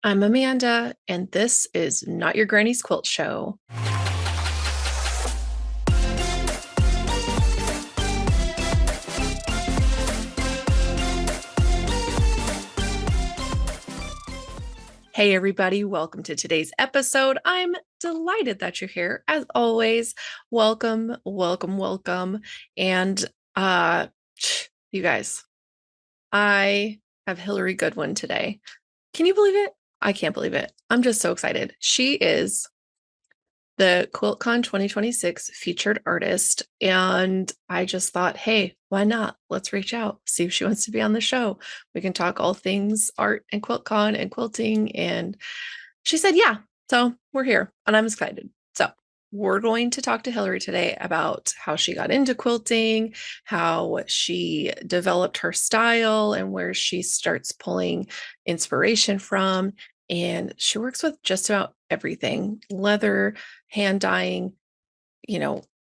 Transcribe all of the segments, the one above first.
I'm Amanda, and this is Not Your Granny's Quilt Show. Hey, everybody, welcome to today's episode. I'm delighted that you're here. As always, welcome, welcome, welcome. And you guys, I have Hillary Goodwin today. Can you believe it? I can't believe it. I'm just so excited. She is the QuiltCon 2026 featured artist. And I just thought, hey, why not? Let's reach out, see if she wants to be on the show. We can talk all things art and QuiltCon and quilting. And she said, yeah. So we're here and I'm excited. So we're going to talk to Hillary today about how she got into quilting, how she developed her style, and where she starts pulling inspiration from. And she works with just about everything: leather, hand dyeing,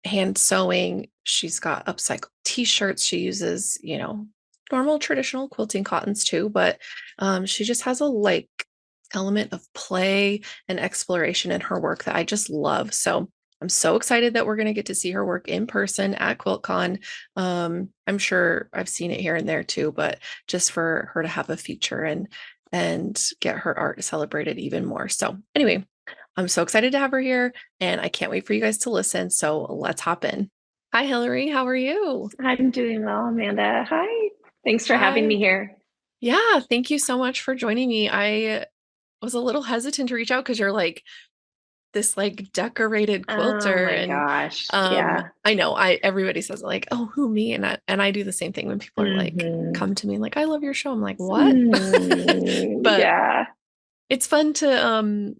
hand sewing. She's got upcycled t-shirts. She uses, normal traditional quilting cottons too, but she just has a element of play and exploration in her work that I just love. So I'm so excited that we're going to get to see her work in person at QuiltCon. I'm sure I've seen it here and there too, but just for her to have a feature and get her art celebrated even more. So anyway, I'm so excited to have her here and I can't wait for you guys to listen. So let's hop in. Hi, Hillary. How are you? I'm doing well, Amanda. Hi. Thanks for having me Hi. here. Yeah, thank you so much for joining me. I was a little hesitant to reach out because you're this decorated Oh quilter, my and gosh. Yeah. I know I everybody says like, oh, who, me? And I do the same thing when people are like hmm come to me like, I love your show. I'm like, what? But Yeah. it's fun to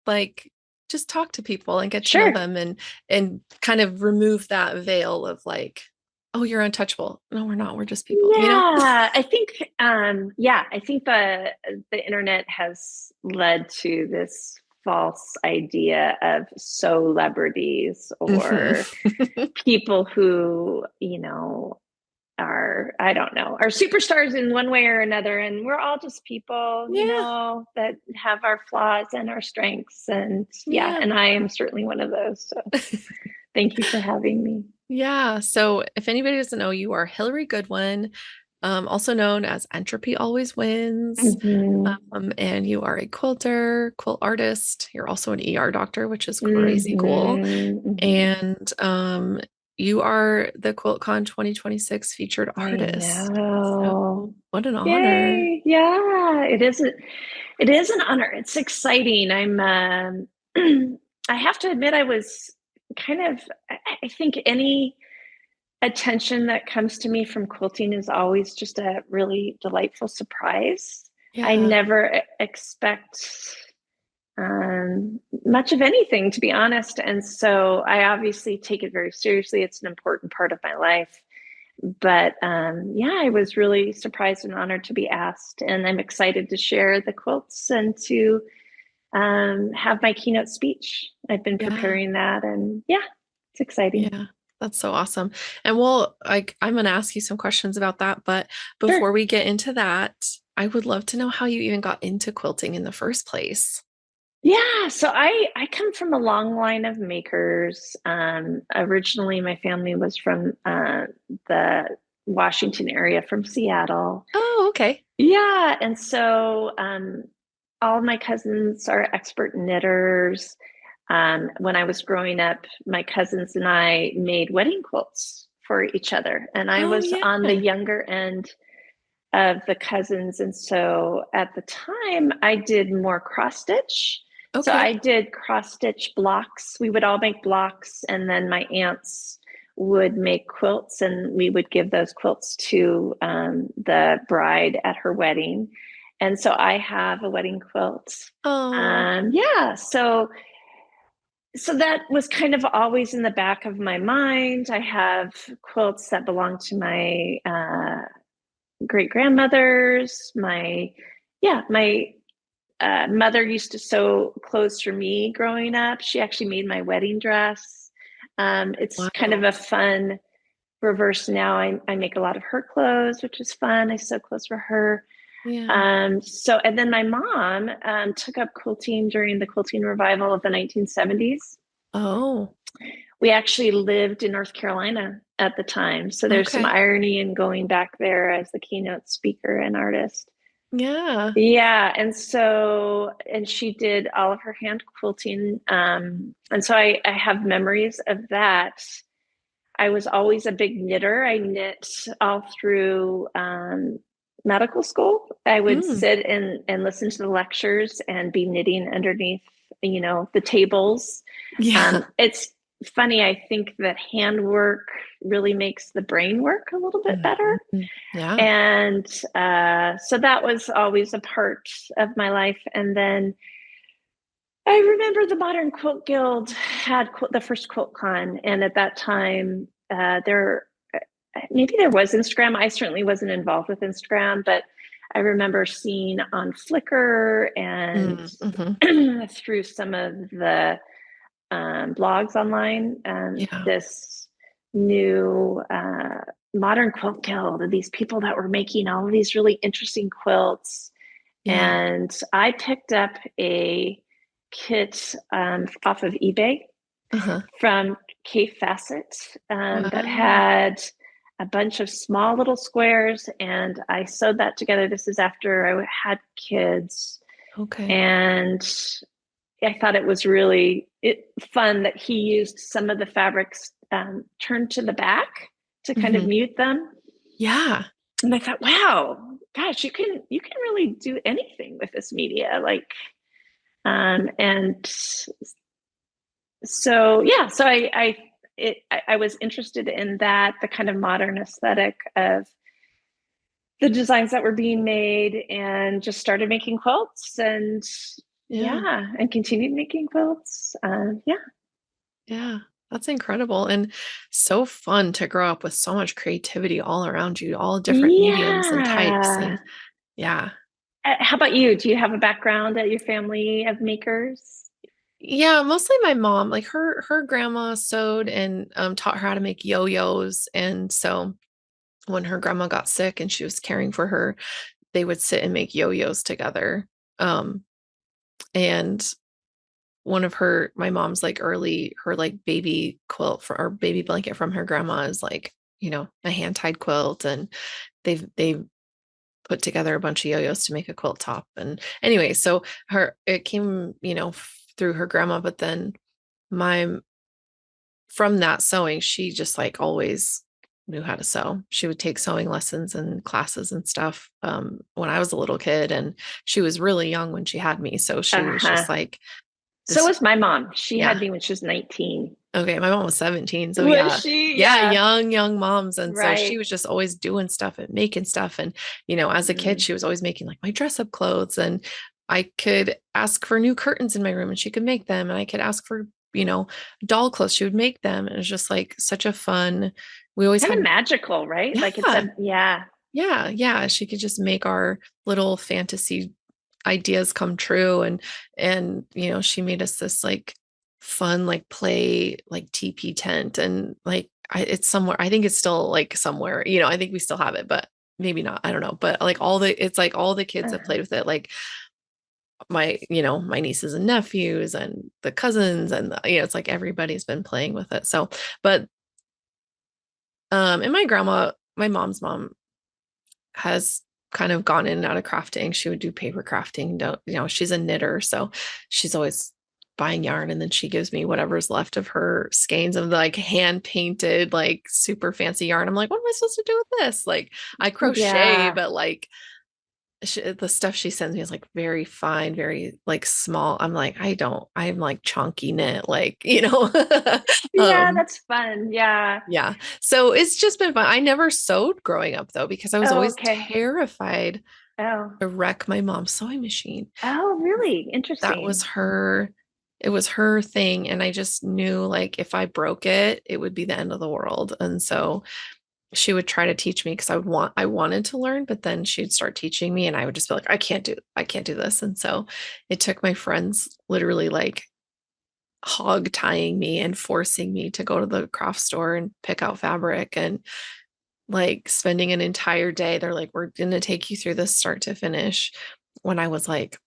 like just talk to people and get to know Sure. them and kind of remove that veil of like, oh, you're untouchable. No, we're not. We're just people. Yeah. I think the internet has led to this false idea of celebrities Mhm. or people who, are, I don't know, are superstars in one way or another. And we're all just people, Yeah, that have our flaws and our strengths. And yeah, yeah. and I am certainly one of those. So thank you for having me. Yeah. So if anybody doesn't know, you are Hillary Goodwin, also known as Entropy Always Wins. hmm And you are a quilter, quilt artist. You're also an ER doctor, which is crazy cool. hmm And you are the QuiltCon 2026 featured I artist. know. So what an honor. Yay. Yeah, it is an honor. It's exciting. I have to admit, I was kind of, I think any attention that comes to me from quilting is always just a really delightful surprise. I Yeah. never expect much of anything, to be honest. And so I obviously take it very seriously. It's an important part of my life. But yeah, I was really surprised and honored to be asked. And I'm excited to share the quilts and to have my keynote speech. I've been Yeah. preparing that. And yeah, it's exciting. Yeah. That's so awesome. And I'm going to ask you some questions about that. But Sure. before we get into that, I would love to know how you even got into quilting in the first place. Yeah, so I come from a long line of makers. Originally, my family was from the Washington area, from Seattle. Oh, okay. Yeah, and so all of my cousins are expert knitters. When I was growing up, my cousins and I made wedding quilts for each other, and I Oh, was on the yeah. younger end of the cousins. And so at the time, I did more cross stitch. So I Okay. did cross stitch blocks. We would all make blocks, and then my aunts would make quilts, and we would give those quilts to the bride at her wedding. And so I have a wedding quilt. Oh, Yeah, so that was kind of always in the back of my mind. I have quilts that belong to my great grandmothers. My mother used to sew clothes for me growing up. She actually made my wedding dress. It's kind of wow. a fun reverse now. I make a lot of her clothes, which is fun. I sew clothes for her. Yeah. So, and then my mom took up quilting during the quilting revival of the 1970s. Oh, We actually lived in North Carolina at the time. So there's some okay. irony in going back there as the keynote speaker and artist. Yeah. Yeah. And so, and she did all of her hand quilting. And so I have memories of that. I was always a big knitter. I knit all through medical school. I would Mm. sit and listen to the lectures and be knitting underneath, the tables. Yeah. It's funny. I think that handwork really makes the brain work a little bit better. Mhm. Yeah. And so that was always a part of my life. And then I remember the Modern Quilt Guild had the first QuiltCon, and at that time, there maybe there was Instagram. I certainly wasn't involved with Instagram, but I remember seeing on Flickr and Mm-hmm. through some of the blogs online, Yeah. this new Modern Quilt Guild, and these people that were making all of these really interesting quilts. Yeah. And I picked up a kit off of eBay Uh-huh. from K Facet that Wow. had a bunch of small little squares, and I sewed that together. This is after I had kids, Okay. and I thought it was really fun that he used some of the fabrics turned to the back to kind of Hmm. mute them. Yeah. And I thought, wow, gosh, you can really do anything with this media, like and so yeah, so I was interested in that, the kind of modern aesthetic of the designs that were being made, and just started making quilts, and Yeah. yeah, and continued making quilts. Yeah, Yeah. That's incredible and so fun to grow up with so much creativity all around you, all different mediums and types. yeah. And yeah. How about you? Do you have a background at your family of makers? Yeah, mostly my mom. Like her grandma sewed and taught her how to make yo-yos. And so when her grandma got sick and she was caring for her, they would sit and make yo-yos together. Um, and one of my mom's like her like baby quilt for or baby blanket from her grandma is like, a hand-tied quilt. And they've put together a bunch of yo-yos to make a quilt top. And anyway, so it came, through her grandma, but then my from that sewing, she just like always knew how to sew. She would take sewing lessons and classes and stuff when I was a little kid, and she was really young when she had me. So she was Uh-huh. just like So this, was my mom. She yeah. had me when she was 19. Okay, my mom was 17, so Was yeah. she? Yeah, Yeah. young moms. And so she Right. was just always doing stuff and making stuff. And, as a kid, Mm. she was always making like my dress up clothes. And I could ask for new curtains in my room and she could make them. And I could ask for, doll clothes. She would make them. And it was just like such a fun, we always Kind of had, magical, right? Like it's yeah, a, yeah. yeah. She could just make our little fantasy ideas come true. And she made us this like fun like play like TP tent. And like it's somewhere, I think it's still like somewhere, I think we still have it, but maybe not, I don't know. But like it's like all the kids have Uh-huh. played with it, like my nieces and nephews and the cousins, and it's like everybody's been playing with it. So but and my mom's mom has kind of gone in and out of crafting. She would do paper crafting. She's a knitter, so she's always buying yarn, and then she gives me whatever's left of her skeins of like hand painted, like super fancy yarn. I'm like, what am I supposed to do with this? Like, I crochet, Yeah. but like the stuff she sends me is like very fine, very like small. I'm like, I'm like chunky knit, like, Yeah, um, that's fun. Yeah. yeah. So it's just been fun. I never sewed growing up though, because I was Oh, always okay. terrified Oh. to wreck my mom's sewing machine. Oh, really? That was Interesting. it was her thing. And I just knew like if I broke it, it would be the end of the world. And so she would try to teach me because I wanted to learn, but then she'd start teaching me and I would just be like, I can't do this. And so it took my friends literally like hog tying me and forcing me to go to the craft store and pick out fabric. And like spending an entire day. They're like, we're going to take you through this start to finish when I was like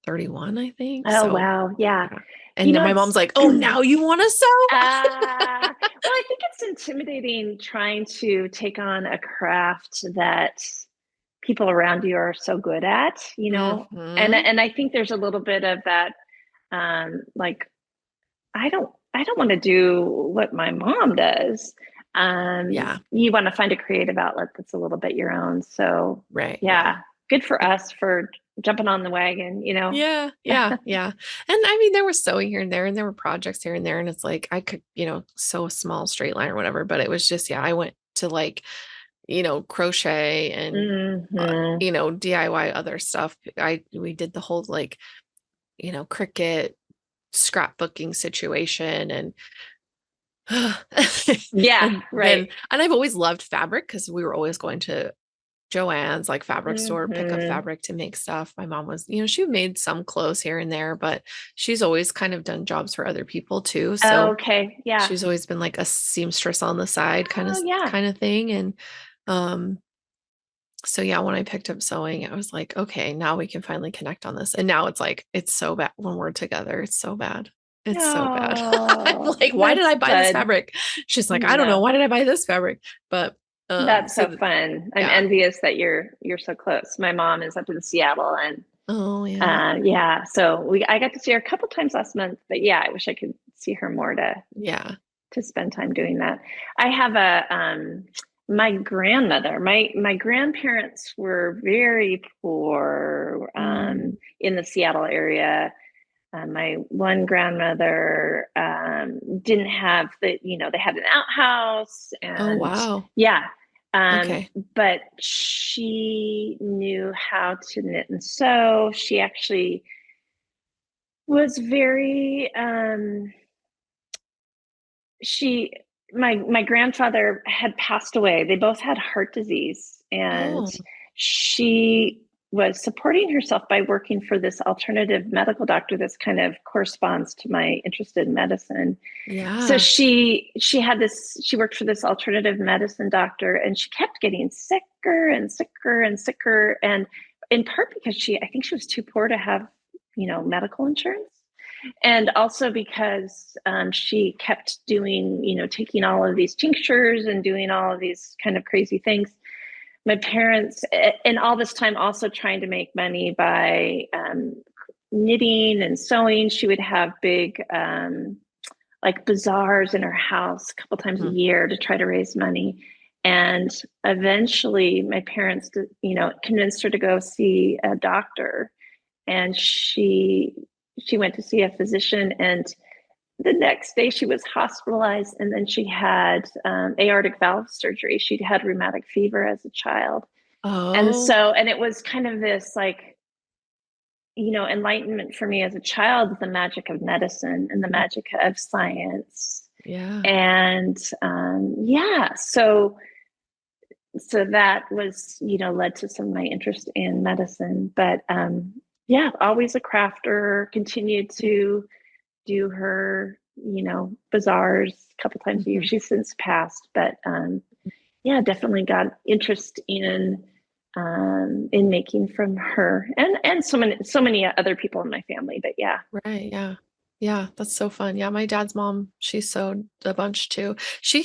31, I think. Oh, So, wow. Yeah. yeah. You And then know, my it's, mom's like, oh, now you want to sew? well, I think it's intimidating trying to take on a craft that people around you are so good at, you know, Hmm. and I think there's a little bit of that, like, I don't want to do what my mom does. Yeah. You want to find a creative outlet that's a little bit your own. So Right. Yeah. yeah, good for us for jumping on the wagon, you know. Yeah, yeah, yeah. And I mean, there was sewing here and there, and there were projects here and there, and it's like I could, sew a small straight line or whatever, but it was just, yeah, I went to like, crochet and, Hmm. DIY other stuff. We did the whole like, Cricut scrapbooking situation and Yeah, and right. then and I've always loved fabric because we were always going to Joann's like fabric store, pick up Hmm. fabric to make stuff. My mom was, she made some clothes here and there, but she's always kind of done jobs for other people too. So Okay, yeah. she's always been like a seamstress on the side Oh, yeah. kind of thing. And um so yeah, when I picked up sewing, I was like, okay, now we can finally connect on this. And now it's like it's so bad when we're together. It's so bad. It's so bad. I'm Oh, like, why did that's I buy this fun. fabric? She's like, I don't know. No, Why did I buy this fabric? But that's so so fun. I'm yeah. envious that you're so close. My mom is up in Seattle, and Oh yeah. yeah, so we I got to see her a couple times last month, but yeah, I wish I could see her more Yeah. to spend time doing that. I have a my grandmother, my grandparents were very poor Mm. in the Seattle area. My one grandmother didn't have they had an outhouse Oh, and wow. yeah, um, Okay. but she knew how to knit and sew. She actually was very she my grandfather had passed away. They both had heart disease, and Oh, she was supporting herself by working for this alternative medical doctor. This kind of corresponds to my interest in medicine. So yeah. she had this she worked for this alternative medicine doctor, and she kept getting sicker and sicker and sicker, and in part because she I think she was too poor to have medical insurance, and also because she kept doing, taking all of these tinctures and doing all of these kind of crazy things. My parents, and all this time, also trying to make money by knitting and sewing. She would have big, like bazaars in her house a couple times a Mhm. year to try to raise money. And eventually, my parents, convinced her to go see a doctor, and she went to see a physician, and the next day she was hospitalized, and then she had aortic valve surgery. She'd had rheumatic fever as a child, and Oh, so and it was kind of this like enlightenment for me as a child, the magic of medicine and the mm, magic of science. yeah. And yeah, so that was led to some of my interest in medicine. But yeah, always a crafter, continued to do her bazaars a couple times a year. Mhm. She's since passed, but yeah, definitely got interest in making from her, and so many other people in my family. But yeah. Right. Yeah. Yeah. That's so fun. Yeah. My dad's mom, she sewed a bunch too. She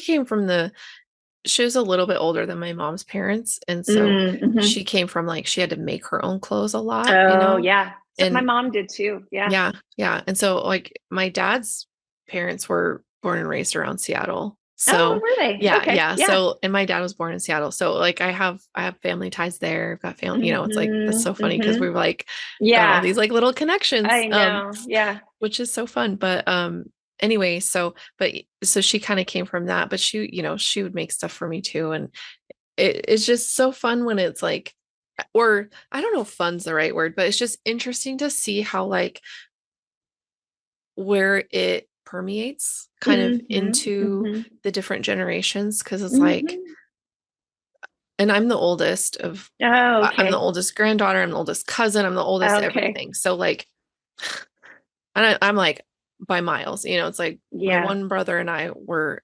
was a little bit older than my mom's parents. And so Mm-hmm. she came from like, she had to make her own clothes a lot, Oh yeah, so my and mom did too. Yeah. yeah, yeah. And so like my dad's parents were born and raised around Seattle. Oh, So were they? yeah, Okay. yeah. Yeah. So and my dad was born in Seattle. So like I have family ties there. I've got family, it's like that's so Mm-hmm. funny because Mm-hmm. we've like got all Yeah, these like little connections. I know. Yeah. Which is so fun. But anyway, so she kind of came from that, but she would make stuff for me too. And it's just so fun when it's like, or I don't know if fun's the right word, but it's just interesting to see how like where it permeates kind of Mm-hmm. into Mm-hmm. the different generations because it's like, Mm-hmm. and I'm the oldest of Oh, I'm the okay. oldest granddaughter, I'm the oldest cousin, I'm the oldest Okay. everything, so like, and I'm like by miles, it's like my Yeah. one brother and I were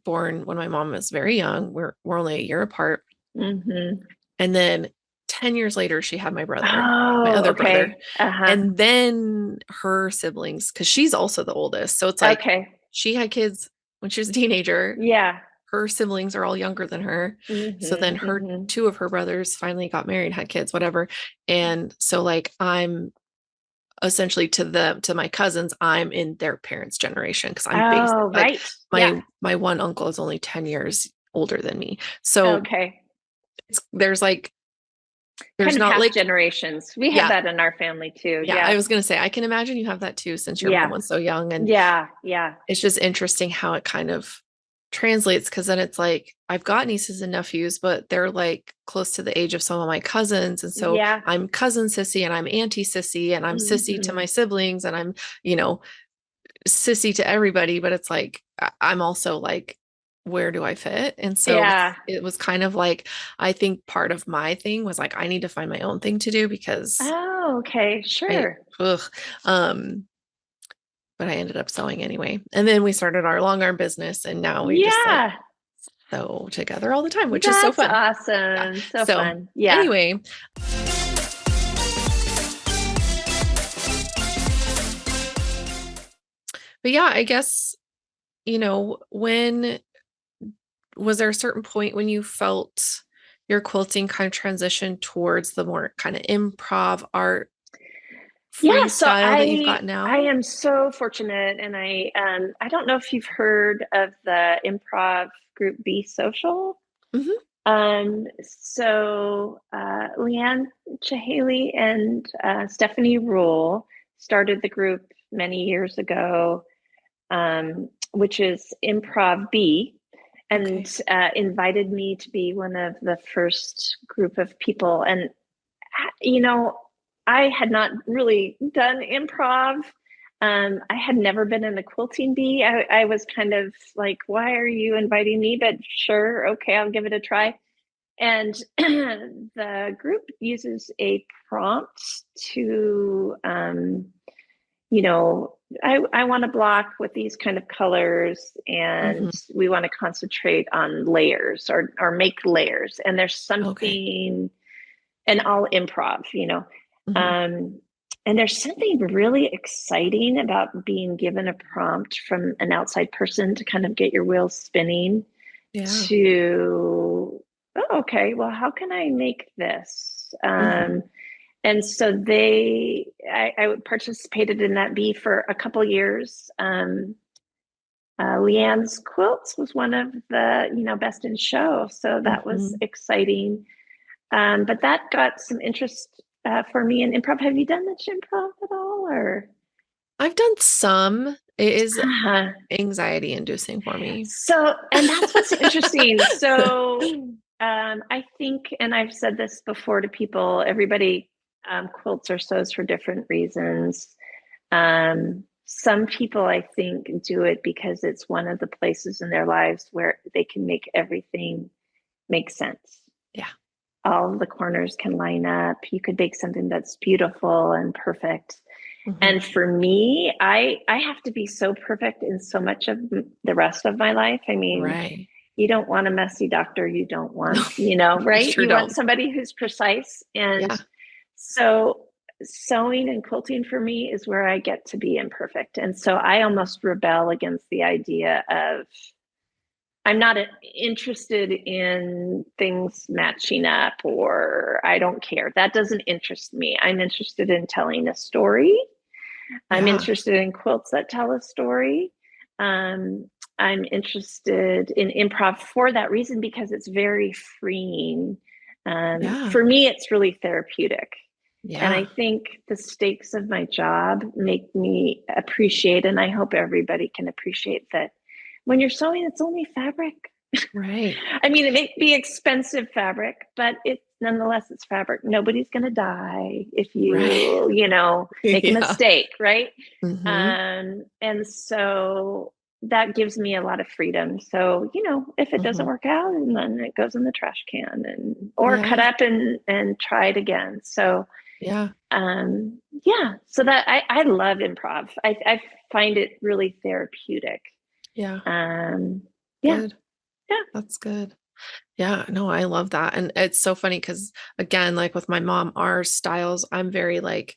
born when my mom was very young. We're only a year apart. Mm-hmm. And then 10 years later, she had my Oh, other brother. okay. Uh-huh. And then her siblings, because she's also the oldest. So it's like Okay. she had kids when she was a teenager. Yeah. Her siblings are all younger than her. So then Mm-hmm. her Mm-hmm. two of her brothers finally got married, had kids, whatever. And so like I'm essentially to my cousins, I'm in their parents' generation because I'm basic. Oh, Like right. Yeah. my one uncle is only 10 years older than me. So Okay. there's like Kind there's of not half like generations. We have yeah, that in our family too. yeah, I Yeah. was gonna say I can imagine you have that too since your mom Yeah. was so young. And Yeah. Yeah. it's just interesting how it kind of translates because then it's like I've got nieces and nephews, but they're like close to the age of some of my cousins. And so Yeah. I'm cousin sissy and I'm auntie sissy and I'm sissy to Mm-hmm. my siblings and I'm, you know, sissy to everybody. But it's like I'm also like, where do I fit? And so Yeah. it was kind of like I think part of my thing was like I need to find my own thing to do because Oh, okay. I Sure. ugh. Um but I ended up sewing anyway. And then we started our long arm business and now we just like Yeah. sew together all the time, which is so That's fun. Yeah. awesome. So So fun. Yeah. anyway, but yeah, I guess, when was there a certain point when you felt your quilting kind of transition towards the more kind of improv art Yeah, so freestyle that you've I got I now? am so fortunate, and I don't know if you've heard of the improv group Be Social. Hmm. Leanne Chahaley and Stephanie Rule started the group many years ago, which is Improv B, and Okay. invited me to be one of the first group of people. And you know, I had not really done improv. I had never been in the quilting bee. I was kind of like, why are you inviting me? But sure, okay, I'll give it a try. And the group uses a prompt to, I want to block with these kind of colors, and Hmm. we want to concentrate on layers or make layers. And there's Okay. something, and all improv. Hmm. Um, and there's something really exciting about being given a prompt from an outside person to kind of get your wheels spinning Yeah. to, oh, okay, well, how can I make this? Hmm. And so I participated in that bee for a couple years. Leanne's quilts was one of the, best in show. So that was Hmm. exciting. But that got some interest for me in improv. Have you done much improv at all, or? I've done some. It is Uh-huh. anxiety inducing for me. So, and that's what's interesting. So, I think, and I've said this before to people, everybody quilts or sews for different reasons. Some people, I think, do it because it's one of the places in their lives where they can make everything make sense. Yeah. All of the corners can line up. You could make something that's beautiful and perfect. Hmm. And for me, I have to be so perfect in so much of the rest of my life. I mean, Right. you don't want a messy doctor. You don't No, want, you right? sure You want don't. somebody who's precise. And Yeah. so sewing and quilting for me is where I get to be imperfect. And so I almost rebel against the idea of, I'm not interested in things matching up, or I don't care. That doesn't interest me. I'm interested in telling a story. I'm Yeah. interested in quilts that tell a story. Um, I'm interested in improv for that reason because it's very freeing. Yeah. For me, it's really therapeutic. And I Yeah. think the stakes of my job make me appreciate, and I hope everybody can appreciate that when you're sewing, it's only fabric. Right. I mean, it may be expensive fabric, but nonetheless, it's fabric. Nobody's going to die if Right. make a Yeah. mistake, right? Hmm. And so that gives me a lot of freedom. So, if it doesn't Hmm. work out, and then it goes in the trash can, or cut Yeah. up and try it again. So, Yeah. yeah, so that I love improv. I find it really therapeutic. Yeah. Um, Yeah. Good. Yeah. That's good. Yeah, no, I love that. And it's so funny because again, like with my mom, our styles, I'm very like,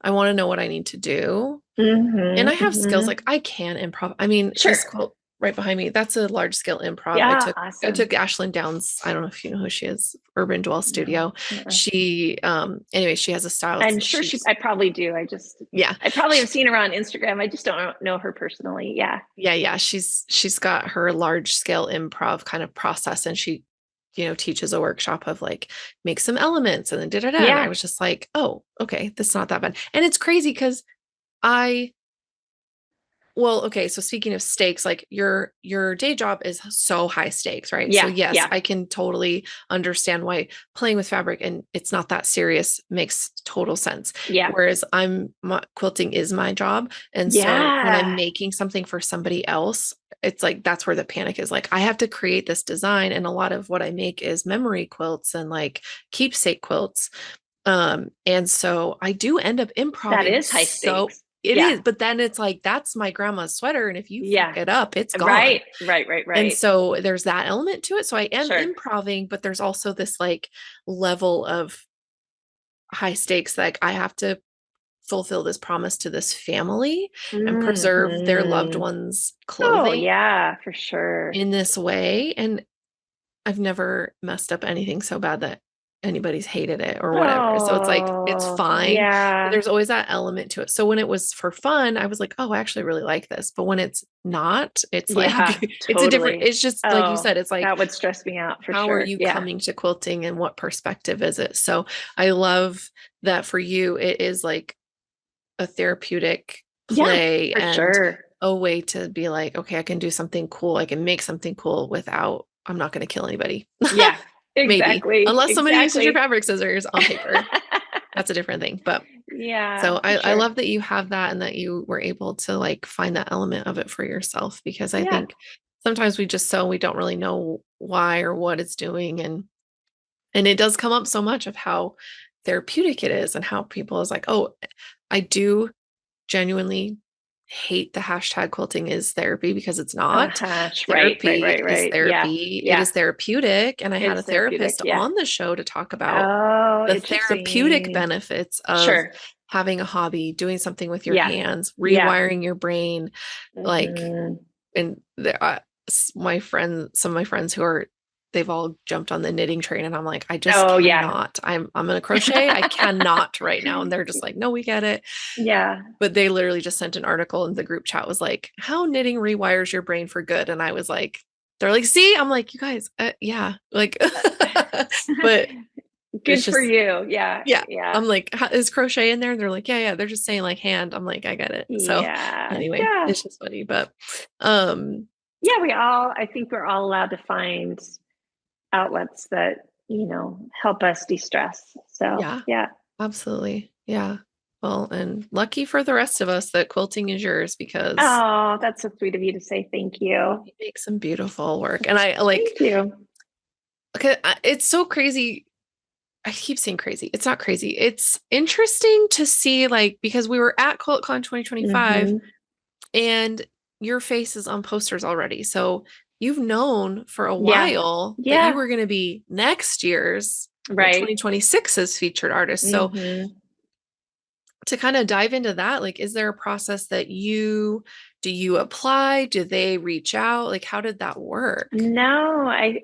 I want to know what I need to do. And I have skills Mm-hmm. like I can improv. I mean, this Sure. quilt right behind me, that's a large scale improv. I Yeah. took I Awesome. took Ashlyn Downs. I don't know if you know who she is, Urban Dwell No. Studio. Uh-uh. She anyway, she has a style. I'm sure She's I probably do. yeah. I probably have seen her on Instagram. I just don't know her personally. Yeah. Yeah. She's got her large scale improv kind of process and she, teaches a workshop of like make some elements and then da da da. And I Yeah. was just like, oh, okay, that's not that bad. And it's crazy because I well, okay, so speaking of stakes, like your day job is so high stakes, right? So Yeah. yes, Yeah. I can totally understand why playing with fabric and it's not that serious makes total sense. Yeah. Whereas quilting is my job, and so when I'm Yeah. making something for somebody else, it's like that's where the panic is. Like I have to create this design, and a lot of what I make is memory quilts and like keepsake quilts. And so I do end up That improving is high so stakes. it Yeah. is, but then it's like that's my grandma's sweater, and if you fuck Yeah. it up, it's gone. Right. Right. Right. And Right. so there's that element to it. So I am Sure. improving, but there's also this like level of high stakes, like I have to fulfill this promise to this family and preserve their loved Hmm. ones' Oh, clothing yeah, for sure. in this way. And I've never messed up anything so bad that anybody's hated it or whatever. So it's like it's Oh, fine, but yeah. there's always that element to it. So when it was for fun, I was like, "Oh, I actually really like this." But when it's not, it's like Yeah, it's a different totally. it's just like you Oh, said, it's like that would stress me out for how are sure. you Yeah. coming to quilting and what perspective is it? So I love that for you it is like a therapeutic Yeah, play for and sure. a way to be like, okay, I can do something cool. I can make something cool without, I'm not going to kill anybody. Yeah, Maybe. exactly. Unless somebody uses your Exactly. fabric scissors on paper. That's a different thing. But Yeah, so for I sure. love that you have that and that you were able to like find that element of it for yourself because I Yeah. think sometimes we just sew, we don't really know why or what it's doing. And it does come up so much of how therapeutic it is and how people is like, oh, I do genuinely hate the hashtag quilting is therapy because it's not. Right, right, Therapy right, is right. Yeah, therapy. It yeah. is therapeutic. And I had a It's therapeutic. therapist Yeah. on the show to talk about Oh, the therapeutic interesting. benefits of Sure. having a hobby, doing something with your Yeah, hands, yeah. rewiring your brain, like, Hmm. and some of my friends they've all jumped on the knitting train, and I'm like, I just Oh, yeah. cannot. I'm gonna crochet. I cannot right now, and they're just like, no, we get it. Yeah. But they literally just sent an article and the group chat was like, how knitting rewires your brain for good. And I was like, they're like, see, I'm like, you guys, yeah, like, but it's Good for just, you. Yeah, yeah. yeah. I'm like, is crochet in there? And they're like, yeah. They're just saying like hand. I'm like, I get it. So Yeah, anyway, yeah. it's just funny, but, um, Yeah, I think we're all allowed to find outlets that, help us de-stress. So, yeah, yeah. absolutely. Yeah. Well, and lucky for the rest of us that quilting is yours because Oh, that's so sweet of you to say thank you. you make some beautiful work. And I like, Thank you. okay, it's so crazy. I keep saying crazy. It's not crazy. It's interesting to see, like, because we were at QuiltCon 2025 Hmm. and your face is on posters already. So you've known for a Yeah. while that you Yeah. were going to be next year's or Right. 2026's featured artist. So Hmm. to kind of dive into that, like, is there a process that do you apply? Do they reach out? Like, how did that work? No, I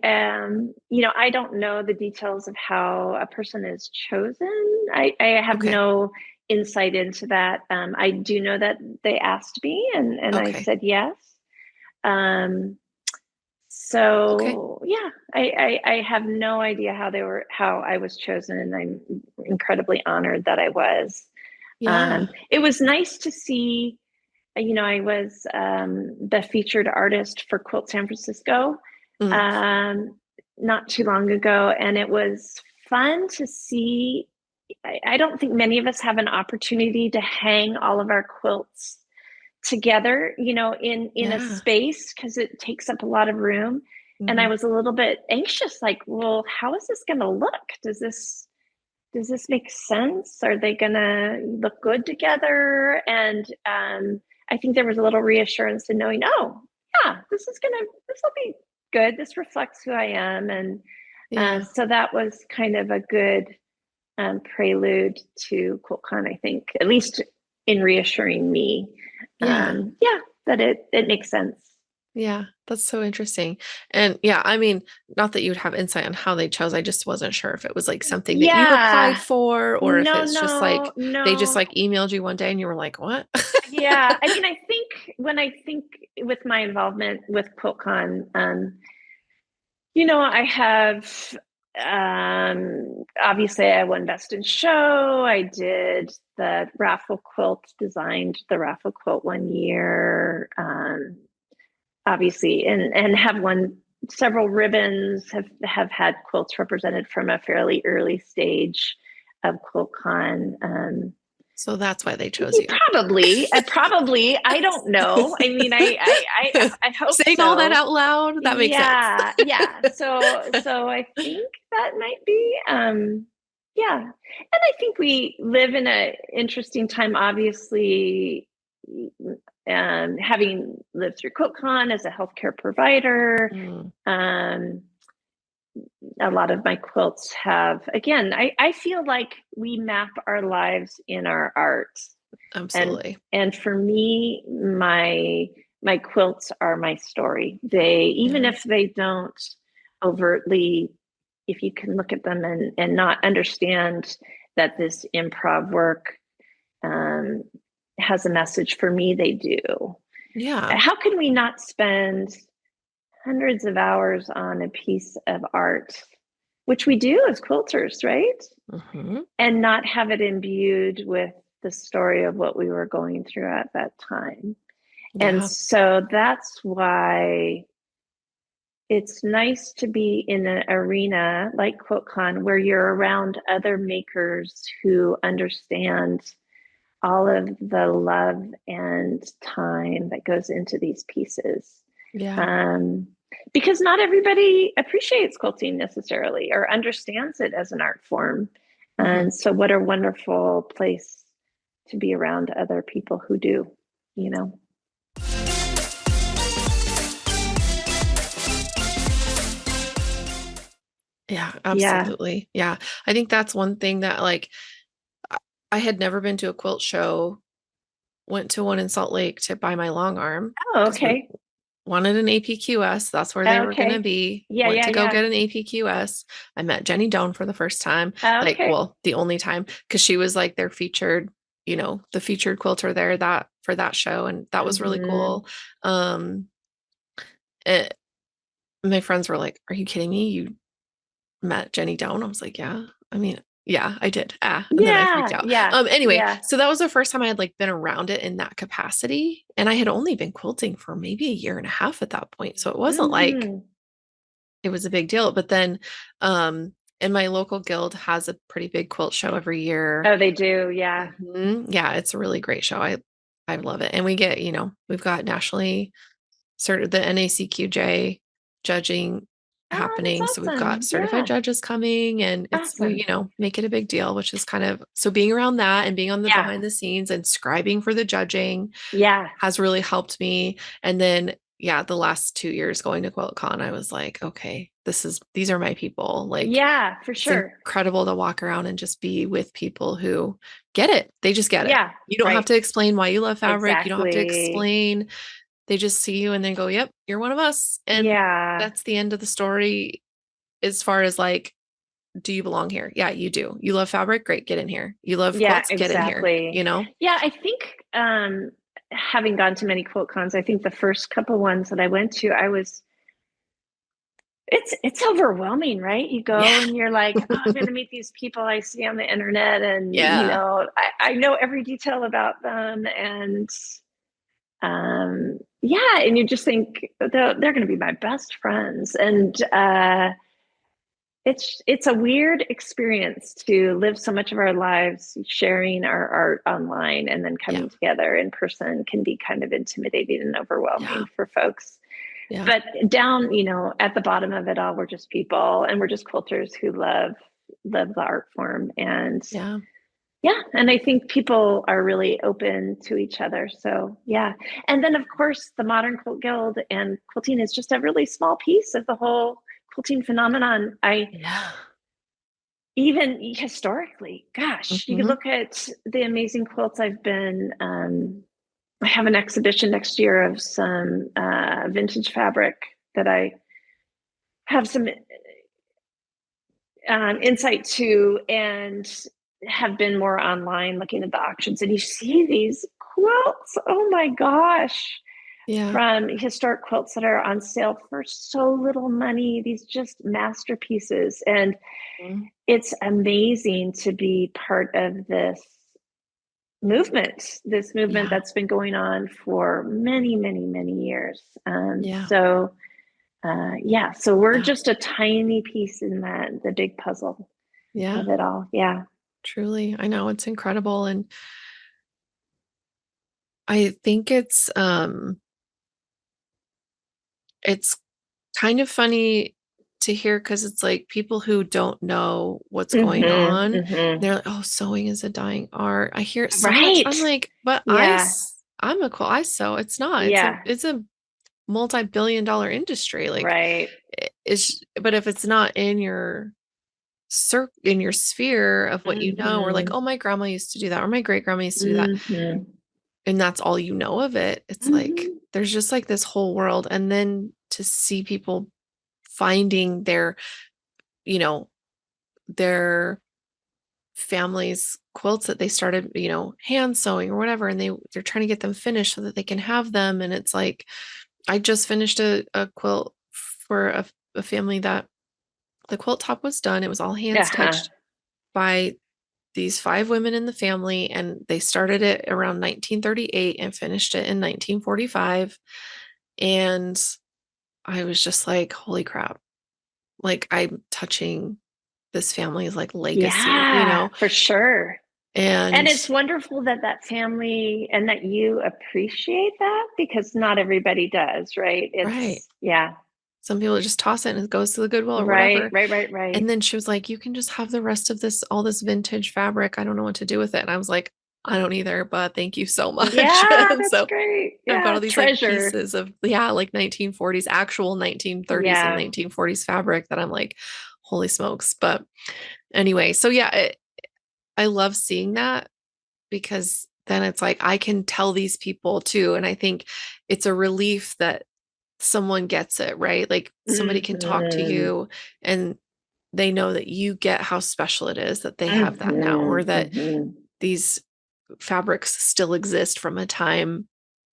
don't know the details of how a person is chosen. I have Okay. no insight into that. I do know that they asked me and I Okay. said yes. Um, Okay. so yeah, I have no idea how I was chosen, and I'm incredibly honored that I was. Yeah. It was nice to see. I was the featured artist for Quilt San Francisco Mm. um, not too long ago, and it was fun to see. I don't think many of us have an opportunity to hang all of our quilts together, in a Yeah. space because it takes up a lot of room. And I Hmm. was a little bit anxious, like, well, how is this going to look? Does this make sense? Are they going to look good together? And I think there was a little reassurance in knowing, oh, this will be good. This reflects who I am. And Yeah. so that was kind of a good prelude to QuiltCon, I think, at least in reassuring me, Yeah. yeah, that it makes sense. Yeah. That's so interesting. And yeah, I mean, not that you would have insight on how they chose. I just wasn't sure if it was like something that you'd applied Yeah. for or if No, it's just like no, they just no. like emailed you one day and you were like, what? Yeah. I mean, I think when I think with my involvement with QuiltCon, I have obviously I won Best in Show. I did the raffle quilt, designed the raffle quilt one year. Obviously, and have won several ribbons, have had quilts represented from a fairly early stage of QuiltCon. So that's why they chose you. Probably. I don't know. I mean, I hope Saying all that so. out loud, that makes sense. Yeah, yeah. So I think that might be, yeah. And I think we live in an interesting time, obviously, having lived through QuiltCon as a healthcare provider. Mm, Um, a lot of my quilts have, again, I feel like we map our lives in our art. and absolutely. and for me, my quilts are my story. They, even Yeah. if they don't overtly, if you can look at them and not understand that this improv work um, has a message, for me they do. Yeah. How can we not spend hundreds of hours on a piece of art, which we do as quilters, right? Hmm. And not have it imbued with the story of what we were going through at that time. And Yeah. so that's why it's nice to be in an arena like QuiltCon where you're around other makers who understand all of the love and time that goes into these pieces. Yeah. Um, because not everybody appreciates quilting necessarily or understands it as an art form. Hmm. And so, what a wonderful place to be around other people who do, you know? Yeah, Yeah. absolutely. Yeah. I think that's one thing that like I had never been to a quilt show, went to one in Salt Lake to buy my long arm Oh, because we okay. wanted an APQS. That's where they were going to Okay. be. Yeah, Went yeah, to go yeah. get an APQS. I met Jenny Doan for the first time, like, Okay. well, the only time, because she was like their featured, the featured quilter there that for that show. And that was really Mm-hmm. cool. Um, it, my friends were like, are you kidding me? You met Jenny Doan? I was like, yeah. I mean, yeah, I did. And then I freaked Yeah, out. yeah, Anyway, yeah. so that was the first time I had like been around it in that capacity. And I had only been quilting for maybe a year and a half at that point. So it wasn't like Mm-hmm. it was a big deal. But then and my local guild has a pretty big quilt show every year. Oh, they do. Yeah. Yeah, it's a really great show. I love it. And we get, we've got nationally certain the NACQJ judging Oh, that's happening. So we've got awesome. certified Yeah. judges coming and we, Awesome. make it a big deal, which is kind of so being around that and being on the Yeah. behind the scenes and scribing for the judging Yeah. has really helped me. And then yeah, the last 2 years going to QuiltCon, I was like, okay, these are my people. Like Yeah, for it's sure. incredible to walk around and just be with people who get it. They just get it. Yeah. You don't have Right. to explain why you love fabric. You don't have to Exactly. explain. They just see you and then go, yep, you're one of us. And Yeah. that's the end of the story as far as like, do you belong here? Yeah, you do. You love fabric? Great, get in here. You love Yeah, quilts? Get in here, exactly. Yeah, I think having gone to many quilt cons, I think the first couple ones that I went to, it's overwhelming, right? You Yeah. go and you're like, oh, I'm going to meet these people I see on the internet, and Yeah. I know every detail about them, and yeah, and you just think they're going to be my best friends, and it's a weird experience to live so much of our lives sharing our art online, and then Yeah. coming together in person can be kind of intimidating and overwhelming Yeah. for folks. Yeah. But down, at the bottom of it all, we're just people, and we're just quilters who love the art form. And Yeah. Yeah, and I think people are really open to each other. So yeah. And then of course the Modern Quilt Guild and quilting is just a really small piece of the whole quilting phenomenon. I Yeah. even historically, gosh, you could Hmm. look at the amazing quilts I've been I have an exhibition next year of some vintage fabric that I have some insight to, and have been more online looking at the auctions, and you see these quilts, oh my gosh, Yeah. from historic quilts that are on sale for so little money, these just masterpieces. And Mhm. it's amazing to be part of this movement Yeah. that's been going on for many, many, many years. Yeah. Yeah, so we're Yeah. just a tiny piece in the big puzzle Yeah. of it all. Yeah. Truly. I know it's incredible. And I think it's kind of funny to hear because it's like people who don't know what's going Mm-hmm. on, Mm-hmm. they're like, oh, sewing is a dying art. I hear it so much. Right. I'm like, but Yeah. I'm a cool, I sew. It's not. Yeah. It's a multi-billion-dollar industry. Like Right. it's, but if it's not in your in your sphere of what you know, or like, Mm-hmm. oh, my grandma used to do that, or my great grandma used to do that, Mm-hmm. and that's all you know of it, it's like Mm-hmm. there's just like this whole world. And then to see people finding their, you know, their families quilts that they started, hand sewing or whatever, and they're trying to get them finished so that they can have them. And it's like I just finished a quilt for a family that the quilt top was done. It was all hand Uh-huh. stitched by these five women in the family, and they started it around 1938 and finished it in 1945. And I was just like, holy crap, like I'm touching this family's like legacy, Yeah, for sure. And and it's wonderful that that family and that you appreciate that, because not everybody does, right? right. Yeah. Some people just toss it and it goes to the Goodwill or Right, whatever. right, right, right. And then she was like, you can just have the rest of this, all this vintage fabric. I don't know what to do with it. And I was like, I don't either, but thank you so much. Yeah, And that's so great. I've got Yeah, all these like treasure. pieces of, yeah, like 1940s, actual 1930s and Yeah. 1940s fabric that I'm like, holy smokes. But anyway, so yeah, I love seeing that because then it's like I can tell these people too. And I think it's a relief that someone gets it, right? Like somebody can talk to Mm-hmm. you and they know that you get how special it is that they have that now, or Mm-hmm. that Mm-hmm. these fabrics still exist from a time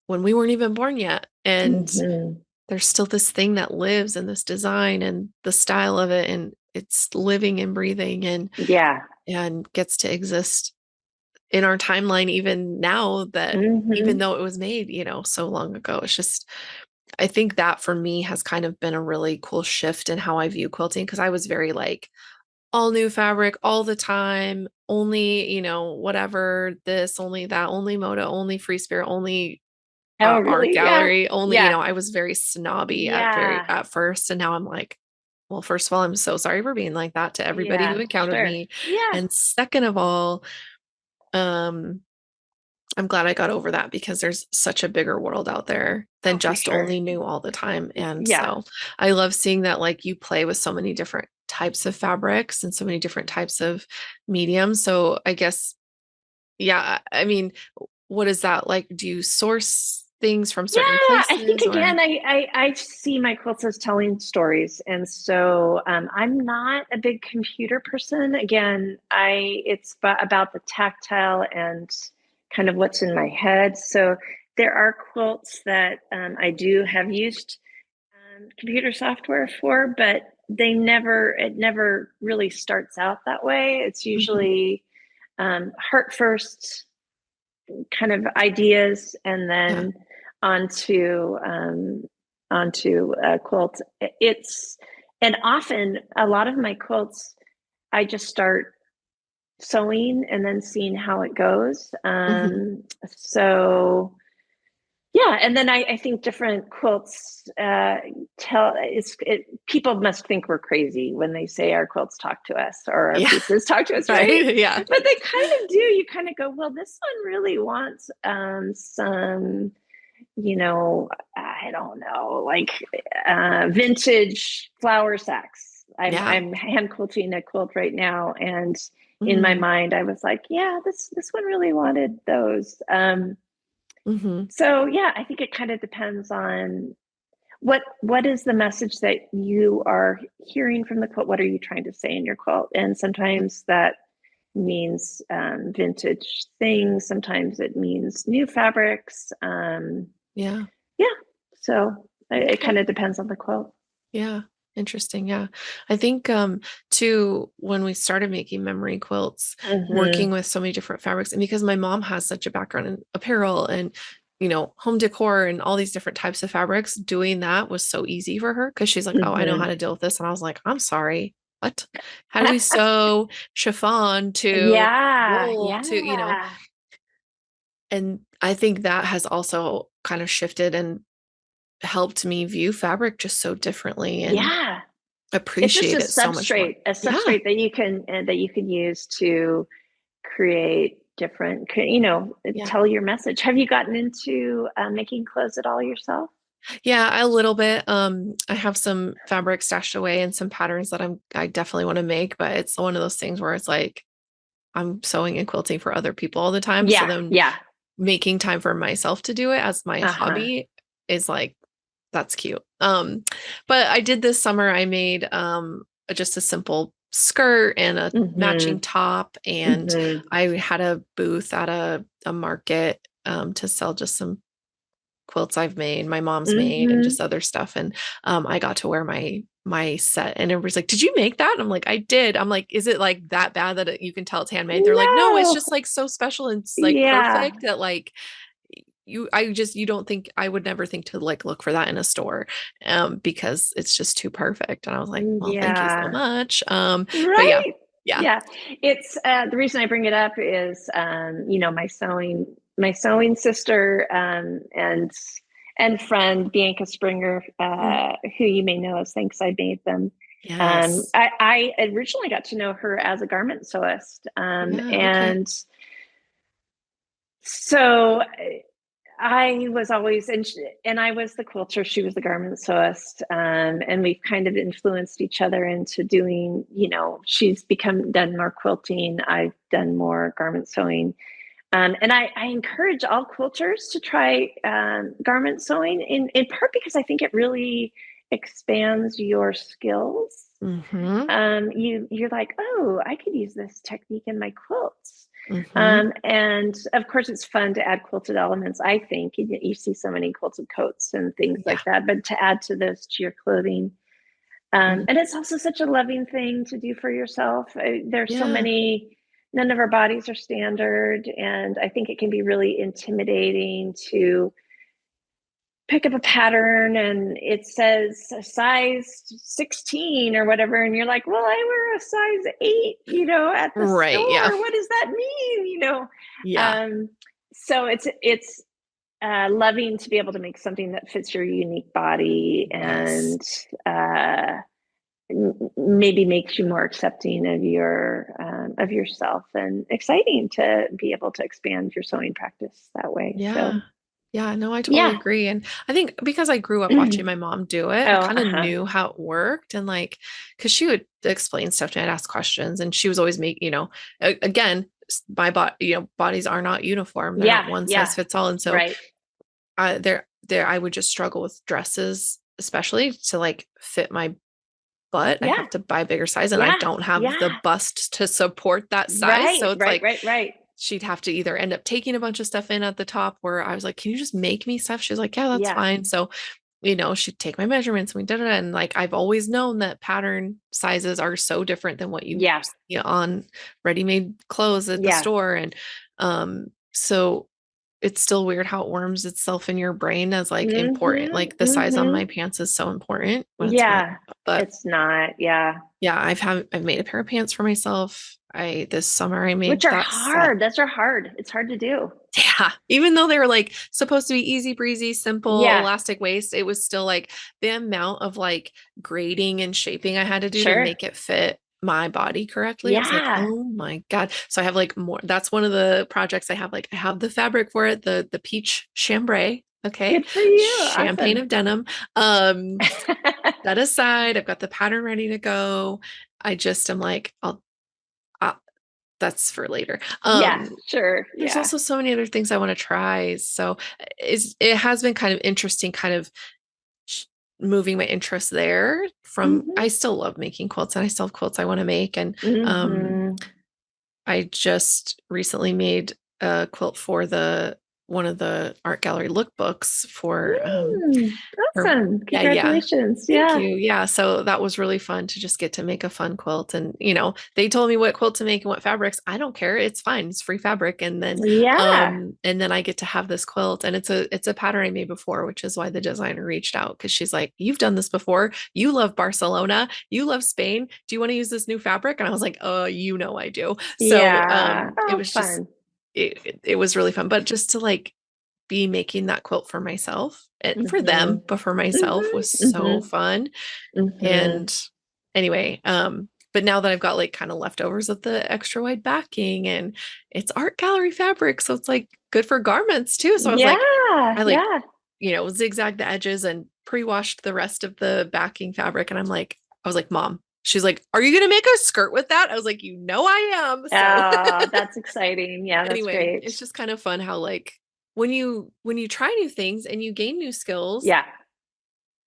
when we weren't even born yet. And Mm-hmm. there's still this thing that lives in this design and the style of it, and it's living and breathing Yeah. and gets to exist in our timeline even now, that even Mm-hmm. though it was made, so long ago. It's just, I think that for me has kind of been a really cool shift in how I view quilting, because I was very like all new fabric all the time, only, whatever, this, only that, only Moda, only Free Spirit, only Oh, art really? Yeah. gallery, only, Yeah. I was very snobby Yeah. at first. And now I'm like, well, first of all, I'm so sorry for being like that to everybody who Yeah. encountered Sure. me. Yeah. And second of all, um, I'm glad I got over that because there's such a bigger world out there Oh, than for just sure. only new all the time. And Yeah. so I love seeing that like you play with so many different types of fabrics and so many different types of mediums. So I guess, yeah, I mean, what is that like? Do you source things from certain Yeah, I think places or? again, I see my quilts as telling stories, and so I'm not a big computer person. Again, I it's about the tactile and kind of what's in my head. So there are quilts that I do have used computer software for, but it never really starts out that way. It's Mhm. usually heart first kind of ideas, and Yeah. then onto onto a quilt. It's and often a lot of my quilts, I just start sewing and then seeing how it goes. Mhm. So yeah, Yeah, and then I think different quilts people must think we're crazy when they say our quilts talk to us or our Yeah. pieces talk to us, right? Right. Yeah. But they kind of do. You kind of go, well, this one really wants some, I don't know, like vintage flour sacks. Yeah. I'm hand quilting a quilt right now, and in my Mm-hmm. mind, I was like, yeah, this one really wanted those. Mm-hmm. So yeah, I think it kind of depends on what is the message that you are hearing from the quilt. What are you trying to say in your quilt? And sometimes that means vintage things. Sometimes it means new fabrics. Yeah. Yeah, so it Okay. kind of depends on the quilt. Yeah. Interesting. Yeah. I think too, when we started making memory quilts, working Mm-hmm. with so many different fabrics, and because my mom has such a background in apparel and home decor and all these different types of fabrics, doing that was so easy for her because she's like, oh, I know how Mm-hmm. to deal with this. And I was like, I'm sorry. What? How do we sew chiffon to Yeah, wool to. yeah, And I think that has also kind of shifted and helped me view fabric just so differently and yeah. It's just appreciate it so much more. a Yeah. substrate that you can use to create different, Yeah. tell your message. Have you gotten into making clothes at all yourself? Yeah, a little bit. I have some fabric stashed away and some patterns that I definitely want to make, but it's one of those things where it's like I'm sewing and quilting for other people all the time. So Yeah, then yeah. making time for myself to do it as my Uh-huh. hobby is like that's cute. But I did this summer, I made just a simple skirt and a matching Mm-hmm. top, and Mm-hmm. I had a booth at a market to sell just some quilts I've made, my mom's made, and Mm-hmm. just other stuff. And I got to wear my set, and everybody's like, "Did you make that?" I'm like, "I did." I'm like, "Is it like that bad that you can tell it's handmade?" They're like, "No, it's No. just like so special and it's like Yeah. perfect that like you don't think I would never think to like look for that in a store because it's just too perfect." And I was like, "Well, thank you so Yeah. much." But yeah, Right. yeah, Yeah. It's the reason I bring it up is my sewing sister and friend Bianca Springer, mm, who you may know as Thanks I Made Them. yes, I originally got to know her as a garment sewist. yeah, okay, And so I was always, and I was the quilter, she was the garment sewist. And we've kind of influenced each other into doing, she's done more quilting. I've done more garment sewing. And I encourage all quilters to try garment sewing in part because I think it really expands your skills. mm-hmm, You're like, oh, I could use this technique in my quilts. mm-hmm, And of course, it's fun to add quilted elements. I think you see so many quilted coats and things yeah, like that, but to add to those to your clothing. mm, And it's also such a loving thing to do for yourself. There's so yeah, many, none of our bodies are standard. And I think it can be really intimidating to pick up a pattern and it says a size 16 or whatever, and you're like, well, I wear a size 8, at the right, yeah, store, what does that mean, yeah, um so it's loving to be able to make something that fits your unique body yes. and maybe makes you more accepting of yourself, and exciting to be able to expand your sewing practice that way. Yeah. So Yeah, no, I totally yeah. agree. And I think because I grew up watching my mom do it, I Oh, kind of uh-huh. knew how it worked. And like, because she would explain stuff to me, I'd ask questions, and she was always again, my body, bodies are not uniform. They're not Yeah, one size yeah, fits all. And so right. I would just struggle with dresses, especially to like fit my butt. I Yeah, have to buy a bigger size and I yeah, don't have the yeah. bust to support that size. Right, So it's right, like, right, right. she'd have to either end up taking a bunch of stuff in at the top where I was like, can you just make me stuff? She's like, yeah, that's Yeah, fine. So, she'd take my measurements and we did it. And like, I've always known that pattern sizes are so different than what you yeah, see on ready-made clothes at the yeah. store. And so it's still weird how it worms itself in your brain as like important. Mm-hmm, Like the size on my mm-hmm. pants is so important when it's really Yeah, not. But it's not. Yeah, yeah, I've made a pair of pants for myself. This summer I which made are that set. hard. Those are hard. It's hard to do. Yeah, even though they were like supposed to be easy breezy, simple, Yeah, elastic waist, it was still like the amount of like grading and shaping I had to do to sure. make it fit my body correctly. I was like, Yeah, oh my God. So I have like more, that's one of the projects I have. Like I have the fabric for it, the peach chambray. Okay. good for you. Champagne Awesome. of denim. Um, that aside, I've got the pattern ready to go. I just am like, I'll that's for later. Yeah, sure. There's Yeah. also so many other things I want to try. So it has been kind of interesting, kind of moving my interest there from Hmm. I still love making quilts and I still have quilts I want to make. And Hmm. I just recently made a quilt for the one of the art gallery lookbooks Mm, for awesome. yeah. Congratulations. Thank Yeah. you. Yeah, so that was really fun to just get to make a fun quilt. And they told me what quilt to make and what fabrics. I don't care. It's fine. It's free fabric. Yeah. And then I get to have this quilt. And it's a pattern I made before, which is why the designer reached out because she's like, you've done this before. You love Barcelona. You love Spain. Do you want to use this new fabric? And I was like, I do. So Yeah. it Oh, was just fun. it was really fun. But just to like be making that quilt for myself and for Hmm. them, but for myself Hmm. was so Hmm. fun. Hmm. And anyway, but now that I've got like kind of leftovers of the extra wide backing and it's art gallery fabric, so it's like good for garments too. So I was like, Yeah. I like, Yeah. zigzag the edges and pre-washed the rest of the backing fabric. And I was like, Mom, she's like, are you gonna make a skirt with that? I was like, I am. So Oh, that's exciting. Yeah, that's anyway, great. it's just kind of fun how like when you try new things and you gain new skills, Yeah,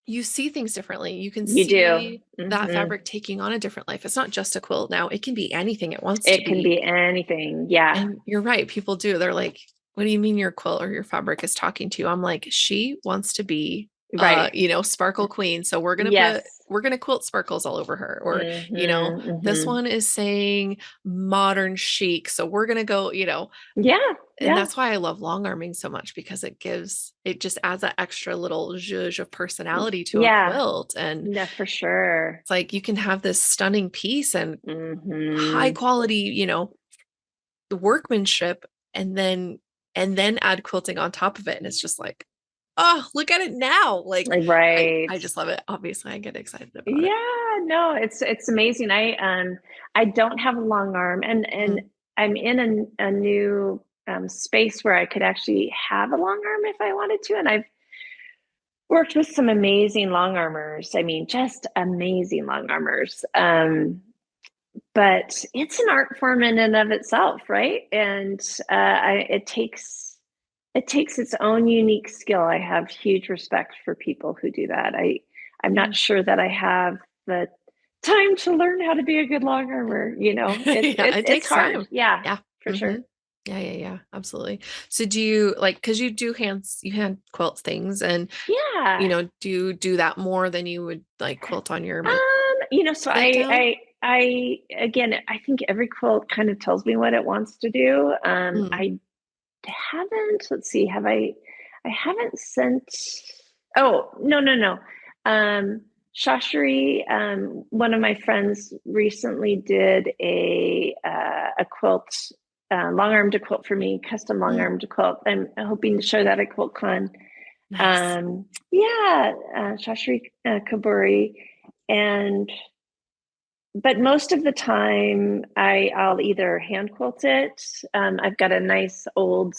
you see things differently. You can you do. see that Hmm. fabric taking on a different life. It's not just a quilt now. It can be anything it wants to It can be. be anything. Yeah. And you're right. People do. They're like, what do you mean your quilt or your fabric is talking to you? I'm like, she wants to be Right. sparkle queen. So Yes. we're gonna quilt sparkles all over her. Or, Hmm. this Hmm. one is saying modern chic. So we're gonna go, Yeah. and Yeah. that's why I love long arming so much because it just adds that extra little zhuzh of personality to a Yeah. quilt. And No, for sure. it's like you can have this stunning piece and high Hmm. quality, the workmanship and then add quilting on top of it. And it's just like, oh, look at it now. Like Right. I just love it. Obviously, I get excited about it. Yeah, no, it's amazing. I don't have a long arm, and Mm. I'm in a new space where I could actually have a long arm if I wanted to, and I've worked with some amazing long armers. I mean, just amazing long armers. But it's an art form in and of itself, right? And it takes its own unique skill. I have huge respect for people who do that. I'm not Mm. sure that I have the time to learn how to be a good log armor. It's Yeah, it's it it's takes hard. time. Yeah, Yeah. for Hmm. sure. Yeah, yeah, yeah, absolutely. So do you like because you hand quilt things and Yeah. do you do that more than you would like quilt on your like So sit down? I again, I think every quilt kind of tells me what it wants to do. Mm. I haven't, let's see, I haven't sent, oh, no, no, no. Shashri, one of my friends recently did a quilt, long arm to quilt for me, custom long Mm. arm to quilt. I'm hoping to show that at QuiltCon. Nice. Yeah, Shashri Kaburi. And but most of the time I'll either hand quilt it. I've got a nice old,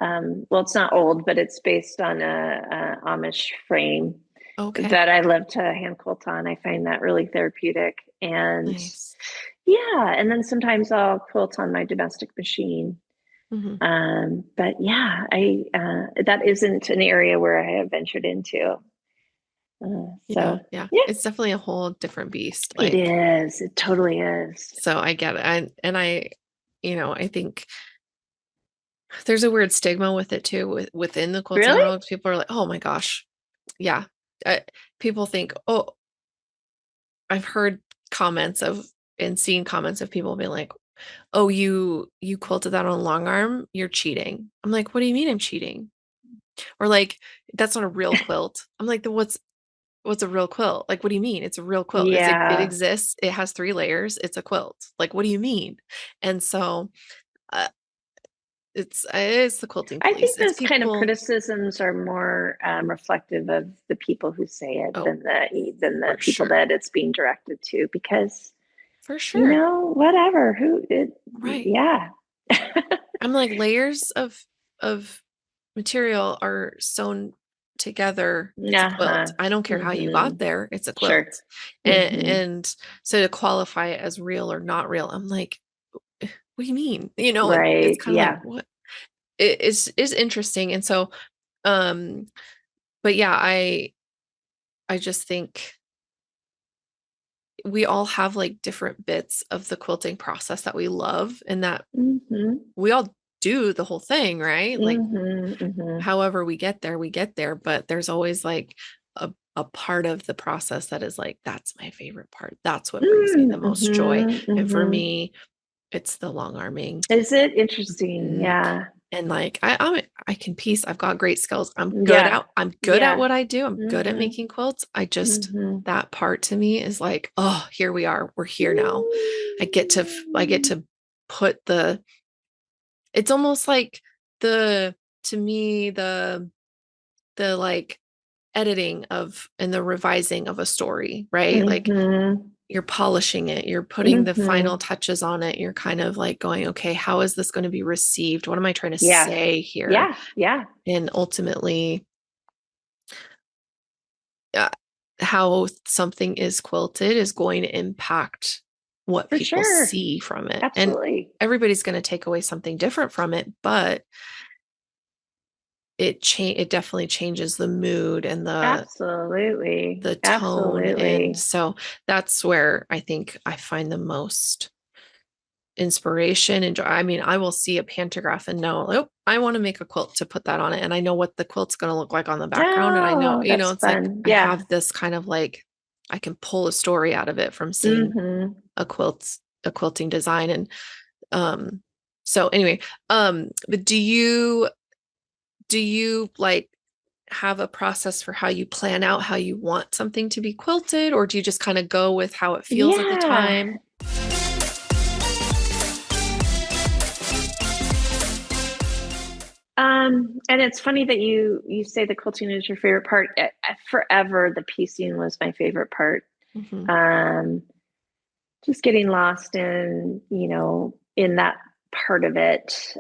well, it's not old, but it's based on a Amish frame Okay. that I love to hand quilt on. I find that really therapeutic. And Nice. yeah, and then sometimes I'll quilt on my domestic machine. Hmm. But yeah, I that isn't an area where I have ventured into. Yeah, So yeah. yeah, It's definitely a whole different beast. it Like, is. It totally is. so I get it. And I think there's a weird stigma with it too, within the quilting Really? world. People are like, oh my gosh. Yeah. Uh, People think, oh, I've heard comments of and seen comments of people being like, oh, you quilted that on long arm, you're cheating. I'm like, what do you mean I'm cheating? Or like, that's not a real quilt. I'm like, what's a real quilt? Like, what do you mean? It's a real quilt. It Yeah. exists. It has 3 layers. It's a quilt. Like, what do you mean? And so it's the quilting I police. think It's those kind of people. criticisms are more reflective of the people who say it Oh, than the for people sure. that it's being directed to. Because For sure. whatever. Who it? Right. Yeah. I'm like layers of material are sewn together. It's a quilt. Uh-huh. I don't care how you got Mm-hmm. there. It's a quilt. Sure. And, Mm-hmm. and so to qualify it as real or not real, I'm like, what do you mean? It's Right. kind of like Yeah. what it is interesting. And so, um, but yeah, I just think we all have like different bits of the quilting process that we love and that Mm-hmm. we all do the whole thing, right? Like Mm-hmm. Mm-hmm. however we get there, but there's always like a part of the process that is like, that's my favorite part. That's what brings me the most joy. Mm-hmm. And for Mm-hmm. me, it's the long arming. Is it interesting? Mhm. Yeah. And like I can piece. I've got great skills. Yeah. I'm good at Yeah. what I do. I'm good at Mm-hmm. making quilts. I just Mm-hmm. that part to me is like, oh, here we are. We're here now. I get to put the it's almost like the to me the like editing of and the revising of a story, right? Like Mm-hmm. you're polishing it, you're putting the Mm-hmm. final touches on it. You're kind of like going, okay, how is this going to be received? What am I trying to Yeah. say here? Yeah. Yeah. And ultimately, uh, how something is quilted is going to impact what For people sure. see from it. And Absolutely. everybody's going to take away something different from it, but it definitely changes the mood and Absolutely. the tone. And Absolutely. so that's where I think I find the most inspiration and joy. I mean, I will see a pantograph and know, oh, I want to make a quilt to put that on it. And I know what the quilt's going to look like on the background. And I know, Oh, that's it's like fun. I Yeah. have this kind of like, I can pull a story out of it from seeing Mm-hmm. a quilting design. And so anyway, but do you like have a process for how you plan out how you want something to be quilted, or do you just kind of go with how it feels at the Yeah. time? And it's funny that you say the quilting is your favorite part. Forever, the piecing was my favorite part. Hmm. Um, just getting lost in, in that part of it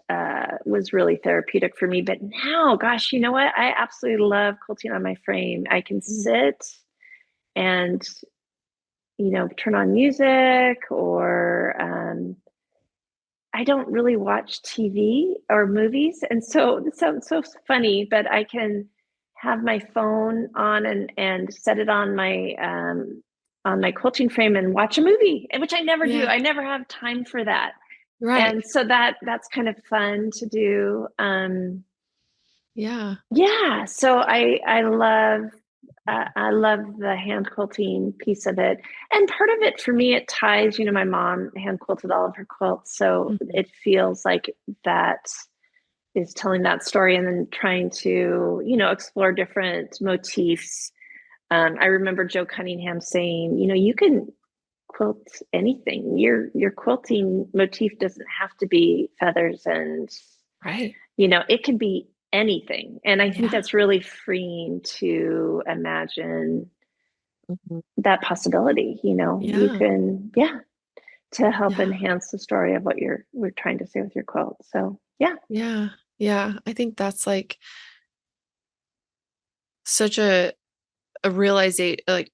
was really therapeutic for me. But now, gosh, you know what? I absolutely love quilting on my frame. I can sit and, turn on music or I don't really watch TV or movies. And so it sounds so funny, but I can have my phone on and set it on my quilting frame and watch a movie, which I never do. Yeah. I never have time for that. Right. And so that's kind of fun to do. Yeah. Yeah, so I love the hand quilting piece of it, and part of it for me it ties. My mom hand quilted all of her quilts, so Mhm. it feels like that is telling that story, and then trying to explore different motifs. I remember Joe Cunningham saying, you can quilt anything. Your quilting motif doesn't have to be feathers and Right. it can be anything. And I think Yeah. that's really freeing to imagine Mhm. that possibility. You Yeah. can, yeah, to help Yeah. enhance the story of what we're trying to say with your quilt. So, yeah. Yeah. Yeah. I think that's like such a realization, like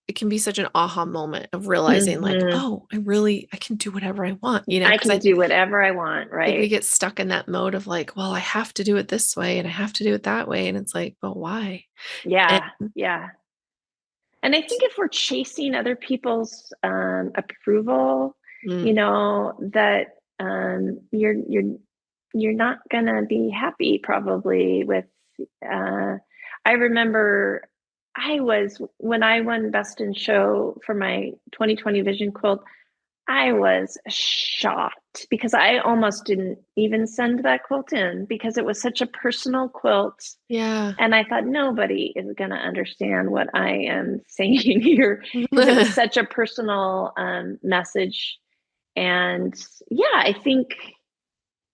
it can be such an aha moment of realizing like, Hmm. oh, I can do whatever I want, I because can I do whatever I want, think we right? get stuck in that mode of like, well, I have to do it this way and I have to do it that way. And it's like, but why? And Yeah, yeah. And I think if we're chasing other people's approval, mm, that you're not gonna be happy probably with. Uh, I remember when I won Best in Show for my 2020 Vision Quilt. I was shocked because I almost didn't even send that quilt in because it was such a personal quilt. yeah. And I thought nobody is going to understand what I am saying here because it was such a personal message. And yeah,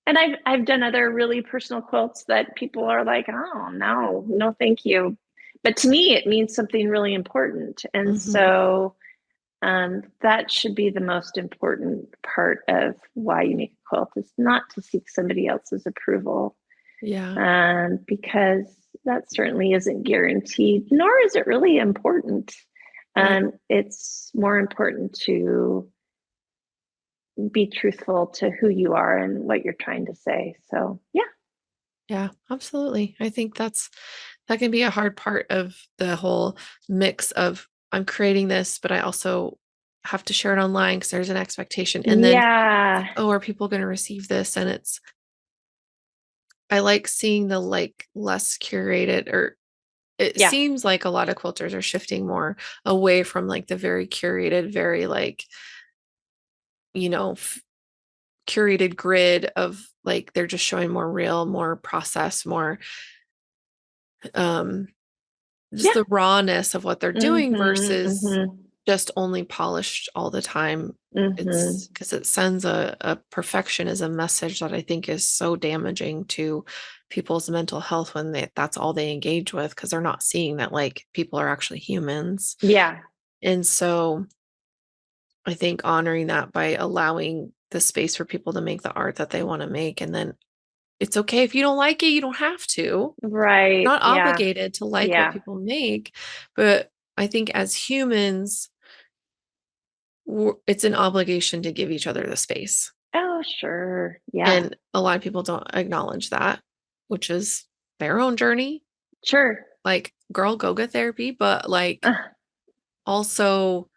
And I've done other really personal quilts that people are like, oh no, no, thank you. But to me, it means something really important. And Hmm. so that should be the most important part of why you make a quilt is not to seek somebody else's approval, Yeah. because that certainly isn't guaranteed, nor is it really important. Right. It's more important to be truthful to who you are and what you're trying to say. So, yeah. Yeah, absolutely. I think that can be a hard part of the whole mix of I'm creating this, but I also have to share it online because there's an expectation. And then it's Yeah. like, oh, are people going to receive this? And I like seeing the like less curated, or it Yeah. seems like a lot of quilters are shifting more away from like the very curated, very like, you know, curated grid of like they're just showing more real, more process, more um just Yeah. the rawness of what they're doing Mm-hmm. versus Mm-hmm. just only polished all the time. Mm-hmm. It's because it sends a perfectionism message that I think is so damaging to people's mental health when that's all they engage with because they're not seeing that like people are actually humans. Yeah. And so I think honoring that by allowing the space for people to make the art that they want to make. And then it's okay if you don't like it, you don't have to. Right. Not Yeah. obligated to like what Yeah. people make, but I think as humans, it's an obligation to give each other the space. Oh, sure. Yeah. And a lot of people don't acknowledge that, which is their own journey. Sure. Like, girl, go get therapy, but like, also,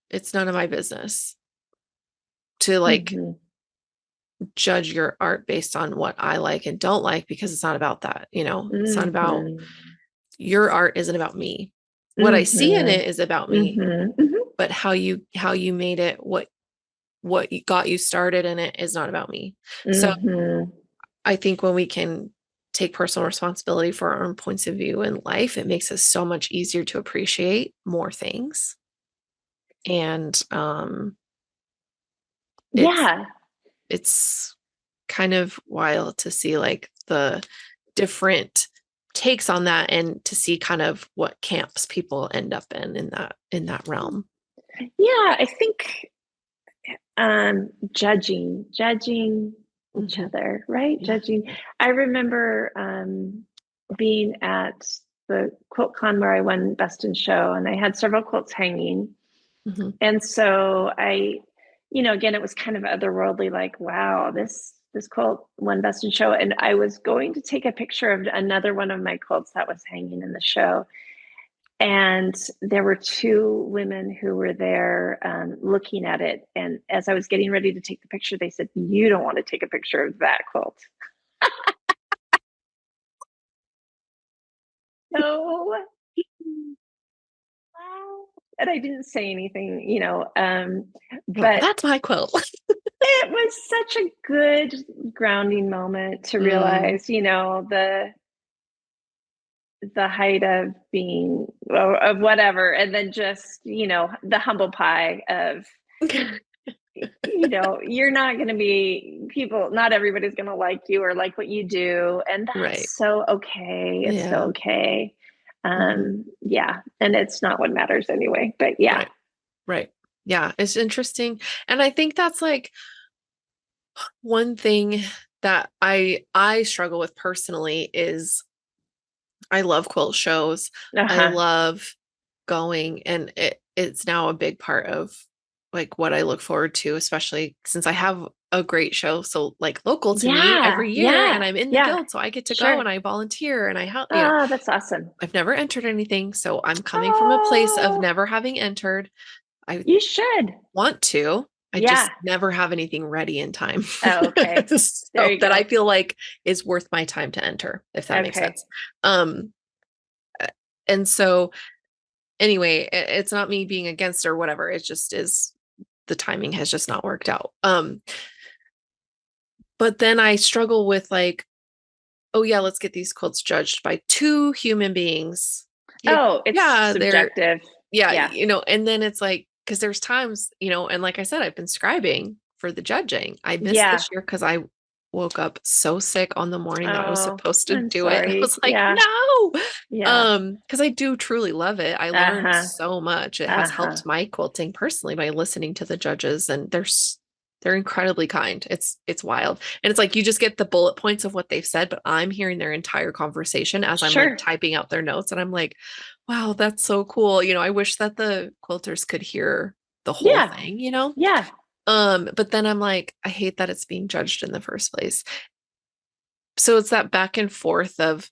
it's none of my business to like Mm-hmm. judge your art based on what I like and don't like because it's not about that. It's not about Mm-hmm. your art, isn't about me. What I see in Mm-hmm. it is about me, Mm-hmm. but how you made it, what got you started in it is not about me. So Mm-hmm. I think when we can take personal responsibility for our own points of view in life, it makes it so much easier to appreciate more things. And it's Yeah. it's kind of wild to see like the different takes on that and to see kind of what camps people end up in that realm. Yeah. I think judging each Hmm. other, right? Yeah. Judging. I remember being at the QuiltCon where I won Best in Show, and I had several quilts hanging. Hmm. And so again, it was kind of otherworldly, like, wow, this quilt won Best in Show. And I was going to take a picture of another one of my quilts that was hanging in the show. And there were two women who were there looking at it. And as I was getting ready to take the picture, they said, "You don't want to take a picture of that quilt." No. And I didn't say anything. Like, But that's my quilt. it was such a good grounding moment to Mm, realize, the height of being of whatever, and then just, the humble pie of, you're not going to be people, not everybody's going to like you or like what you do, and right. that's so okay. It's so Yeah. okay. Hmm. Yeah, and it's not what matters anyway, but yeah. Right. Right. Yeah. It's interesting. And I think that's like one thing that I struggle with personally is I love quilt shows. I Uh-huh. love going, and it's now a big part of like what I look forward to, especially since I have a great show so like local to me Yeah, every year and yeah, I'm in the yeah. guild, so I get to go Sure. and I volunteer and I help. Oh, that's awesome. I've never entered anything, so I'm coming from a place of Oh, never having entered. I you should. want to. I Yeah. just never have anything ready in time. Oh, okay. There So you that I go. feel like is worth my time to enter, if that makes Okay. sense. Um, and so anyway, it's not me being against or whatever. It just is the timing has just not worked out. But then I struggle with like, oh yeah, let's get these quilts judged by two human beings. Yeah, Oh, it's yeah, they're subjective. yeah, Yeah. and then it's like, because there's times, and like I said, I've been scribing for the judging. I missed Yeah. this year because I woke up so sick on the morning that I was Oh, supposed to I'm do it. And I sorry. was like, Yeah. no. Yeah. Because I do truly love it. I learned Uh-huh. so much. It has Uh-huh. helped my quilting personally by listening to the judges, and they're incredibly kind. It's wild. And it's like you just get the bullet points of what they've said, but I'm hearing their entire conversation as I'm like Sure. typing out their notes. And I'm like, wow, that's so cool. I wish that the quilters could hear the whole Yeah. thing. Yeah. But then I'm like, I hate that it's being judged in the first place. So it's that back and forth of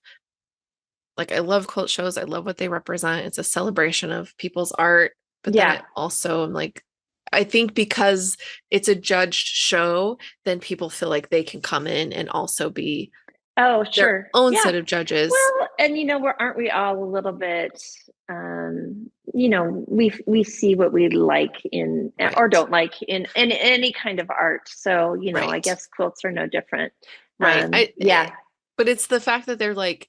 like, I love quilt shows. I love what they represent. It's a celebration of people's art. But then Yeah. I also am like, I think because it's a judged show, then people feel like they can come in and also be Oh, their sure. own Yeah. set of judges. Well, and aren't we all a little bit we see what we like in or Right. don't like in any kind of art. So, I Right. guess quilts are no different. Right. Yeah. But it's the fact that they're like,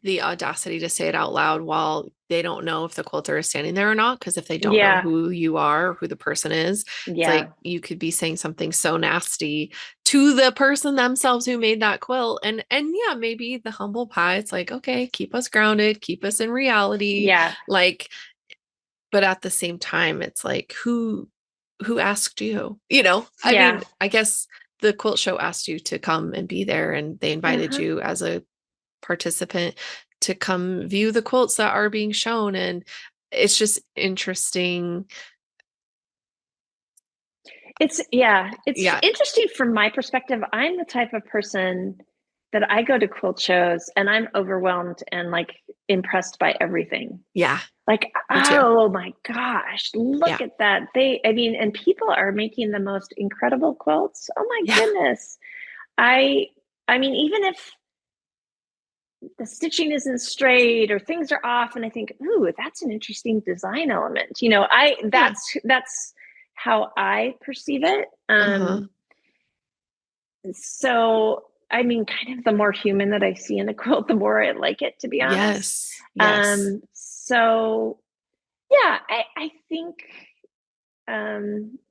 the audacity to say it out loud while they don't know if the quilter is standing there or not. Because if they don't know Yeah. who you are, who the person is, it's Yeah. like you could be saying something so nasty to the person themselves who made that quilt. And yeah, maybe the humble pie, it's like, okay, keep us grounded, keep us in reality. Yeah. Like, but at the same time, it's like, who asked you? I Yeah. mean, I guess the quilt show asked you to come and be there, and they invited Uh-huh. you as a participant to come view the quilts that are being shown. And it's just interesting. It's Yeah. interesting from my perspective. I'm the type of person that I go to quilt shows and I'm overwhelmed and like impressed by everything. Yeah. Like, Me too. oh my gosh, look Yeah. at that. And people are making the most incredible quilts. Oh my Yeah. goodness. I I mean, even if the stitching isn't straight or things are off, and I think, ooh, that's an interesting design element. I Yeah. that's how I perceive it. Uh-huh. So I mean, kind of the more human that I see in a quilt, the more I like it, to be honest. Yes. Yes. So yeah, I think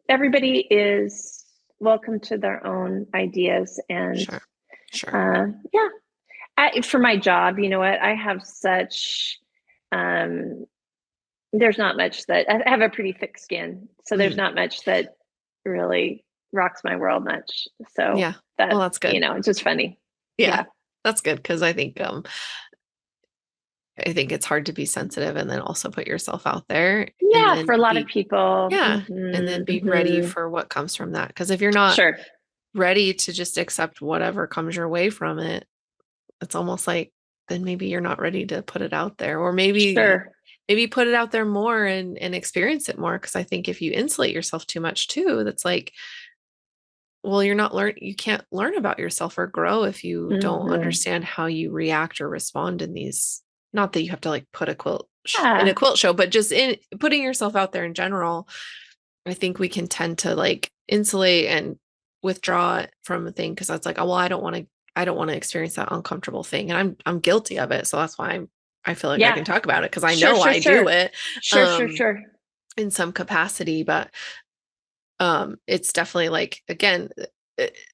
everybody is welcome to their own ideas, and Sure. Sure. yeah. For my job, you know what? I have such um, there's not much that I have a pretty thick skin, so there's Mhm. not much that really rocks my world much. So Yeah. Well, that that's good. it's just funny. Yeah. Yeah, That's good because I think it's hard to be sensitive and then also put yourself out there and yeah. then For a lot of be people, yeah, and then be ready for what comes from that. Because if you're not sure, ready to just accept whatever comes your way from it, it's almost like then maybe you're not ready to put it out there. Or maybe sure, put it out there more and experience it more. Because I think if you insulate yourself too much too, that's like, well, you can't learn about yourself or grow if you don't hmm understand how you react or respond in these. Not that you have to like put a quilt in a yeah, quilt show, but just in putting yourself out there in general. I think we can tend to like insulate and withdraw from a thing because that's like, oh well, I don't want to experience that uncomfortable thing. And I'm guilty of it. So that's why I feel like I yeah. can talk about it because I Sure, know sure, I do sure, it sure, sure, um sure. in some capacity. But it's definitely like, again,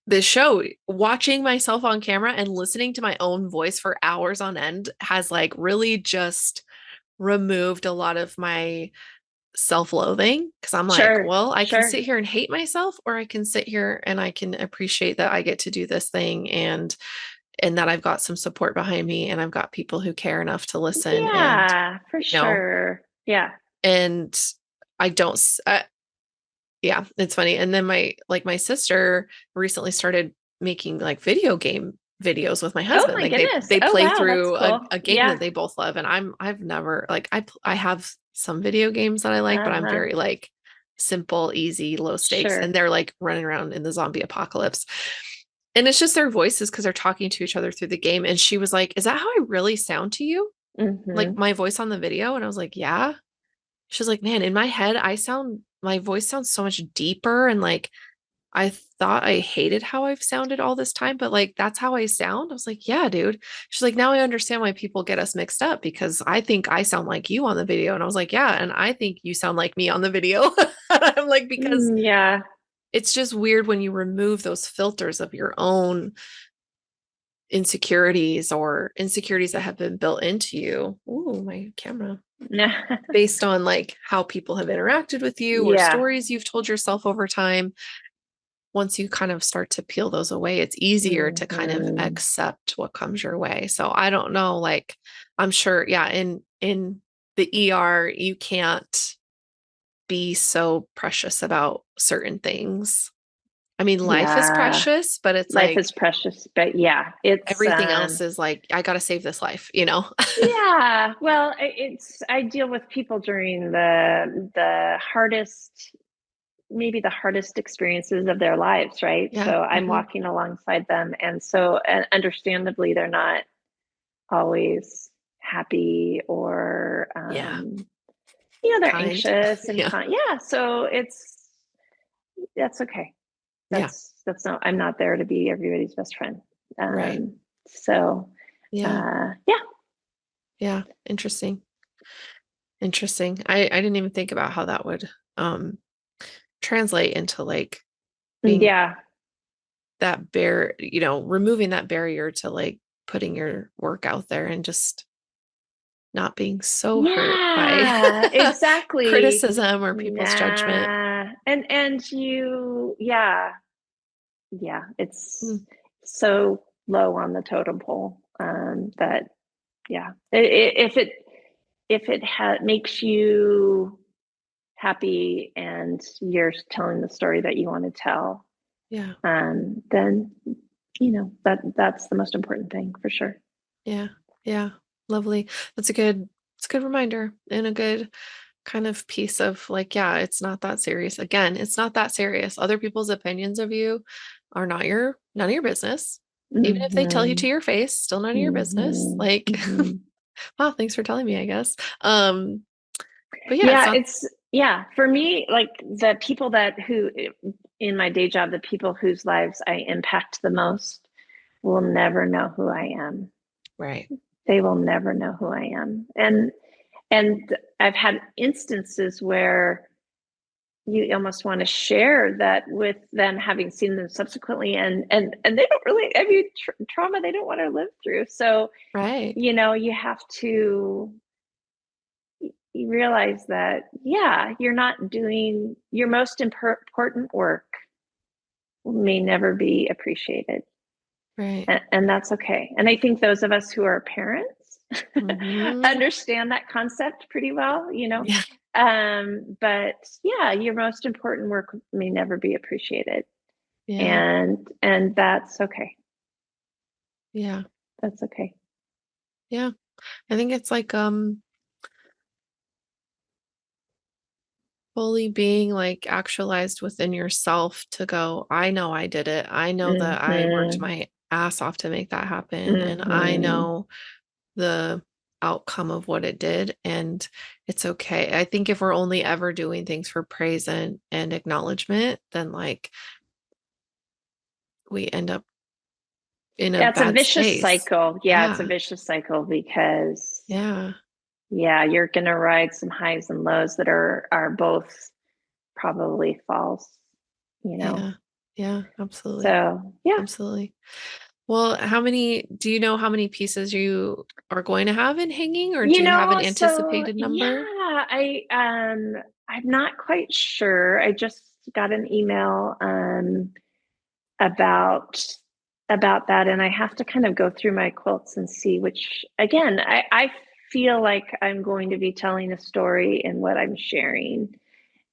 the show, watching myself on camera and listening to my own voice for hours on end has like really just removed a lot of my self-loathing because I'm like, Sure, well, I can sure. sit here and hate myself, or I can sit here and I can appreciate that I get to do this thing, and that I've got some support behind me, and I've got people who care enough to listen, and Yeah, for you know sure. Yeah. and I don't yeah, it's funny. And then my sister recently started making like video game videos with my Oh husband. my Like they goodness. they Oh play wow, that's through a, cool. a game Yeah. that they both love, and I've never like I have some video games that I like, but I'm Uh-huh. very like simple, easy, low stakes, and Sure. they're like running around in the zombie apocalypse. And it's just their voices because they're talking to each other through the game. And she was like, "Is that how I really sound to you? Like Hmm. my voice on the video?" And I was like, "Yeah." She's like, "Man, in my head, my voice sounds so much deeper, and like I thought I hated how I've sounded all this time, but like that's how I sound." I was like, "Yeah, dude." She's like, "Now I understand why people get us mixed up because I think I sound like you on the video." And I was like, "Yeah, and I think you sound like me on the video." I'm like, because Yeah. it's just weird when you remove those filters of your own insecurities or insecurities that have been built into you. Ooh, my camera. Based on like how people have interacted with you or Yeah. stories you've told yourself over time. Once you kind of start to peel those away, it's easier to kind of Hmm. accept what comes your way. So I don't know, like I'm sure, yeah, in the ER, you can't be so precious about certain things. I mean, life is Yeah. precious, but it's Life like is precious, but yeah, it's everything else is like, I got to save this life, you know? yeah. Well, it's I deal with people during the hardest, maybe the hardest experiences of their lives, right? Yeah. So I'm Hmm. walking alongside them, and so and understandably, they're not always happy or Yeah. they're Kind. anxious and Yeah. yeah. So it's that's okay. Yeah. That's not, I'm not there to be everybody's best friend. Right. Um, so Yeah. yeah. Yeah. Interesting. Interesting. I didn't even think about how that would um translate into like being Yeah. removing that barrier to like putting your work out there and just not being so hurt by Yeah, exactly. criticism or people's judgment. Nah. And you, yeah, yeah, it's Mm, so low on the totem pole that yeah, if it makes you happy and you're telling the story that you want to tell, yeah. then that's the most important thing for sure. Yeah. Yeah. Lovely. It's a good reminder and a good kind of piece of like, yeah, it's not that serious. Again, it's not that serious. Other people's opinions of you are none of your business. Even if they tell you to Hmm. your face, still none of your business. Hmm. Like, Hmm. wow, thanks for telling me, I guess. But yeah, it's Yeah, not it's yeah, for me, like the people that who in my day job, the people whose lives I impact the most will never know who I am. right. They will never know who I am. And I've had instances where you almost want to share that with them, having seen them subsequently, and they don't really, I mean, trauma they don't want to live through. So Right. you have to, you realize that yeah, you're not doing your most important work may never be appreciated, Right. and that's okay. And I think those of us who are parents Hmm. understand that concept pretty well, Yeah. but yeah, your most important work may never be appreciated, Yeah. and that's okay. Yeah. That's okay. Yeah. I think it's like fully being like actualized within yourself to go, I know I did it. I know that I worked Hmm. my ass off to make that happen. And I Hmm. know the outcome of what it did. And it's okay. I think if we're only ever doing things for praise and acknowledgement, then like we end up in a Yeah, it's a bad vicious space. cycle. Yeah, it's a Yeah. vicious cycle because Yeah. yeah, you're gonna ride some highs and lows that are both probably false, you know. Yeah. Yeah. Absolutely. So yeah. Absolutely. Well, do you know how many pieces you are going to have in hanging, or do you have an So anticipated yeah, number? I'm not quite sure. I just got an email about about that, and I have to kind of go through my quilts and see which, again, I feel like I'm going to be telling a story in what I'm sharing.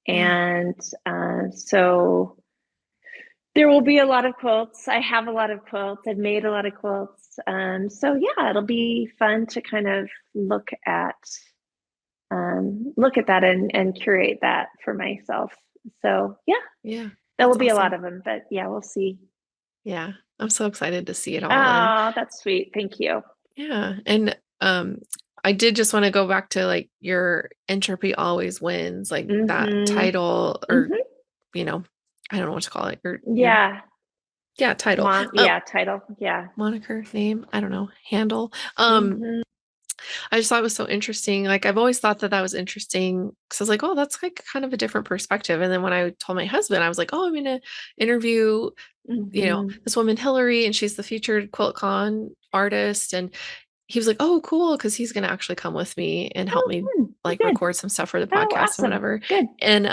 Yeah. And so there will be a lot of quilts. I have a lot of quilts. I've made a lot of quilts. So yeah, it'll be fun to kind of look at that and curate that for myself. So yeah, Yeah. there will That's be a lot awesome. of them, but yeah, we'll see. Yeah. I'm so excited to see it all. And Oh, that's sweet. Thank you. yeah. And I did just want to go back to like your entropy always wins, like that Mm-hmm. title or, Mm-hmm. you know, I don't know what to call it. Your Yeah. yeah, title. Yeah, title. Yeah. Moniker, name, I don't know, handle. Mm-hmm. I just thought it was so interesting. Like I've always thought that that was interesting because I was like, oh, that's like kind of a different perspective. And then when I told my husband, I was like, oh, I'm going to interview, Hmm. this woman Hillary, and she's the featured QuiltCon artist. And he was like, oh, cool, because he's going to actually come with me and help Oh, me fun. Oh, like good. record some stuff for the Oh, podcast and awesome. whatever. Good. And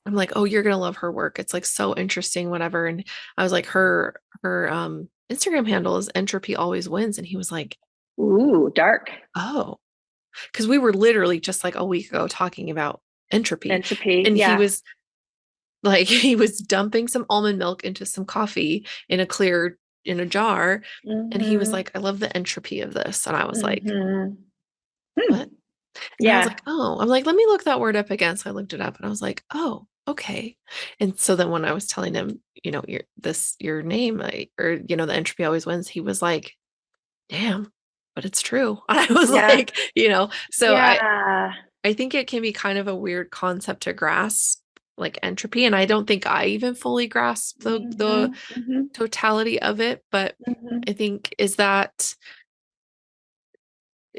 I'm like, oh, you're gonna love her work. It's like so interesting, whatever. And I was like, her Instagram handle is Entropy always wins. And he was like, Ooh, dark. oh, because we were literally just like a week ago talking about entropy. Entropy. And he Yeah. was like, he was dumping some almond milk into some coffee in a jar. And he was Hmm. like, I love the entropy of this. And I was like, Hmm. what? Hmm. And I was Yeah. like, oh, I'm like, let me look that word up again. So I looked it up and I was like, oh, okay. And so then when I was telling him, your name, the entropy always wins, he was like, damn, but it's true. And I was Yeah. like, so Yeah. I think it can be kind of a weird concept to grasp, like entropy. And I don't think I even fully grasp the Hmm. Hmm. totality of it. But Hmm. I think is that,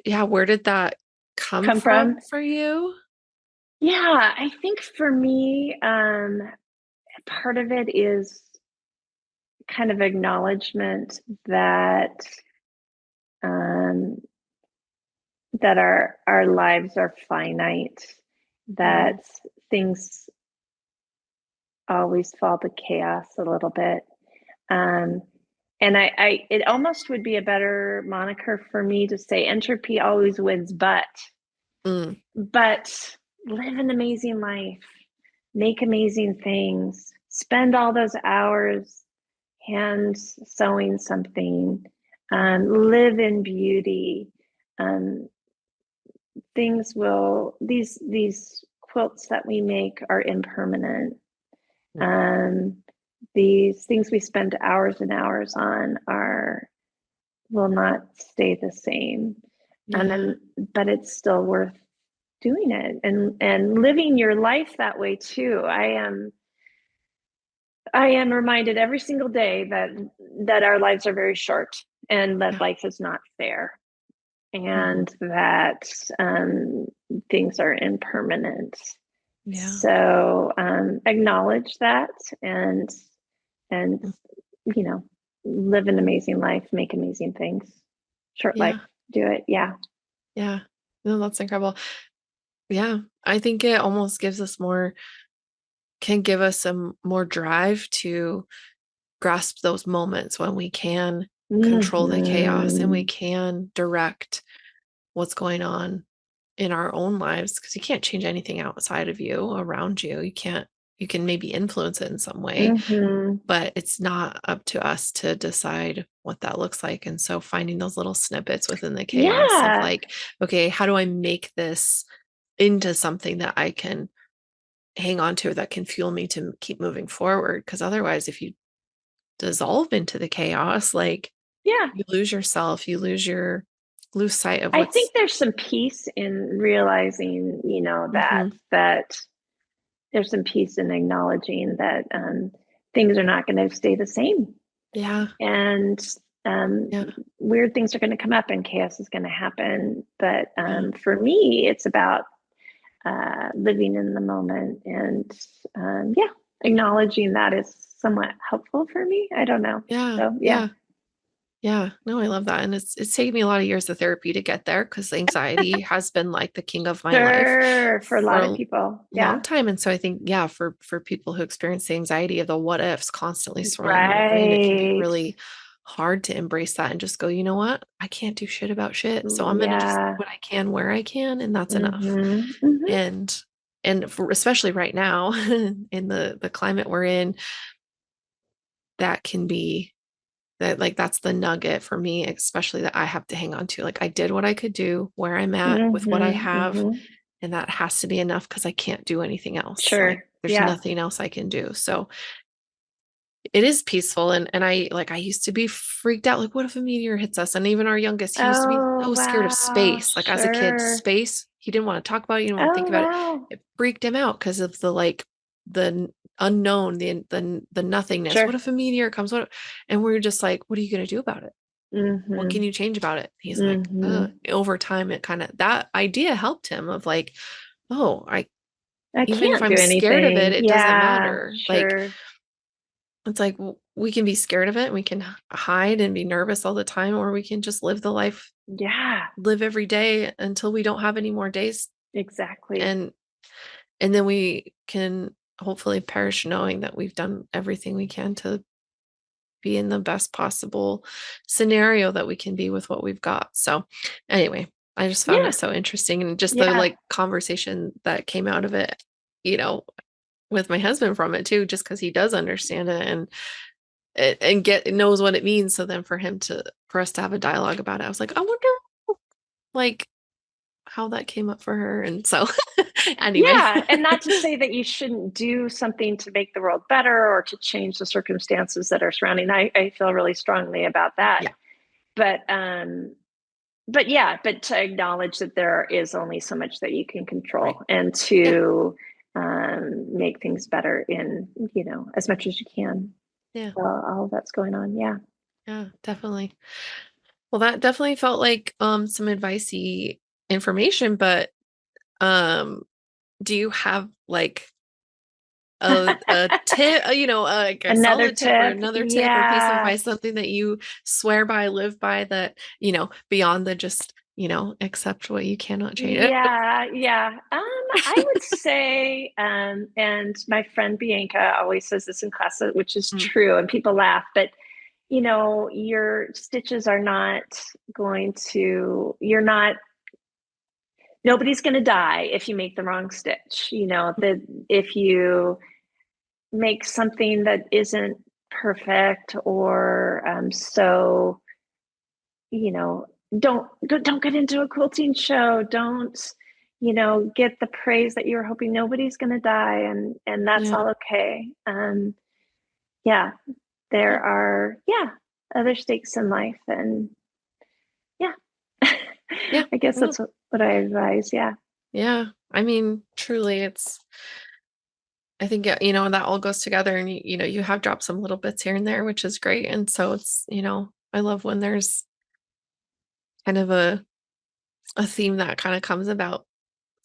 yeah, where did that come Come from? from for you? Yeah, I think for me, part of it is kind of acknowledgement um, that our lives are finite, Mm, that things always fall to chaos a little bit. Um, and it almost would be a better moniker for me to say entropy always wins, mm, but live an amazing life, make amazing things, spend all those hours hand sewing something, live in beauty. Um, these quilts that we make are impermanent. mm. Um, these things we spend hours and hours on are will not stay the same. And Yeah. then, but it's still worth doing it and living your life that way too. I am reminded every single day that our lives are very short and that Yeah. life is not fair Mhm. and that things are impermanent. Yeah. So acknowledge that and Mm. you know live an amazing life, make amazing things. Short life, Yeah. do it. Yeah. Yeah. No, that's incredible. Yeah. I think it almost can give us some more drive to grasp those moments when we can control the chaos and we Hmm. can direct what's going on in our own lives because you can't change anything outside of you, around you. You can maybe influence it in some way, Hmm. but it's not up to us to decide what that looks like. And so finding those little snippets within the chaos of Yeah. like, okay, how do I make this into something that I can hang on to that can fuel me to keep moving forward? Because otherwise, if you dissolve into the chaos, like Yeah. you lose yourself, lose sight of I what's think there's some peace in realizing, Mhm. that there's some peace in acknowledging that things are not going to stay the same, Yeah, and um, yeah, weird things are going to come up, and chaos is going to happen. But yeah, for me, it's about living in the moment, and yeah, acknowledging that is somewhat helpful for me. I don't know. yeah, So yeah, yeah. Yeah, no, I love that. And it's taken me a lot of years of therapy to get there because anxiety has been like the king of my life sure, for a for lot of a people, yeah, long time. And so I think, yeah, for people who experience the anxiety of the what ifs constantly swirling in their brain, it can be right, really hard to embrace that and just go, you know what? I can't do shit about shit. So I'm gonna just do yeah. what I can where I can, and that's enough. Mhm, mhm, And especially right now in the climate we're in, that can be that like that's the nugget for me, especially that I have to hang on to. Like I did what I could do where I'm at with what I mhm, have, mhm. and that has to be enough because I can't do anything else. Like Sure, there's yeah. nothing else I can do. So it is peaceful. And I used to be freaked out. Like, what if a meteor hits us? And even our youngest, he used to be Oh, so scared of wow, space. Like as a kid, sure. space, he didn't want to talk about it, he didn't want to think Oh, about it. wow. It freaked him out because of the unknown, the nothingness. What Sure. if a meteor comes? And we're just like, what are you gonna do about it? What can Mm-hmm. you change about it? He's like, Mm-hmm. over time, it kind of, that idea helped him of like, oh, I even if can't do I'm scared of it, anything. it doesn't Yeah, matter. Like, sure. it's like we can be scared of it and we can hide and be nervous all the time, or we can just live the life, Yeah, live every day until we don't have any more days. exactly. And then we can hopefully perish knowing that we've done everything we can to be in the best possible scenario that we can be with what we've got. So anyway, I just found it Yeah, so interesting, and just the yeah, like conversation that came out of it, you know, with my husband from it too, just because he does understand it and get knows what it means. So then for us to have a dialogue about it, I was like, I wonder like how that came up for her. And so anyway. yeah. And not to say that you shouldn't do something to make the world better or to change the circumstances that are surrounding. I feel really strongly about that. Yeah, But but to acknowledge that there is only so much that you can right. control, and Yeah, to make things better in, as much as you can. yeah, All of that's going on. Yeah. yeah, definitely. Well, that definitely felt like some advicey information, but um do you have like a tip, like a Another solid tip or tip. another tip or piece of Yeah. advice, something that you swear by, live by, that, beyond the just, accept what you cannot change it? Yeah, yeah. I would say, and my friend Bianca always says this in class, which is Mm, true, and people laugh, but your stitches are not you're not, nobody's going to die if you make the wrong stitch. That if you make something that isn't perfect, or so, you know don't get into a quilting show. Don't get the praise that you're hoping. Nobody's going to die, and that's yeah, all okay. Yeah, yeah, there are, yeah, other stakes in life, and yeah. yeah, I guess no, that's what I advise. Yeah. yeah. I mean, truly, I think, that all goes together, and you have dropped some little bits here and there, which is great. And so it's, I love when there's kind of a theme that kind of comes about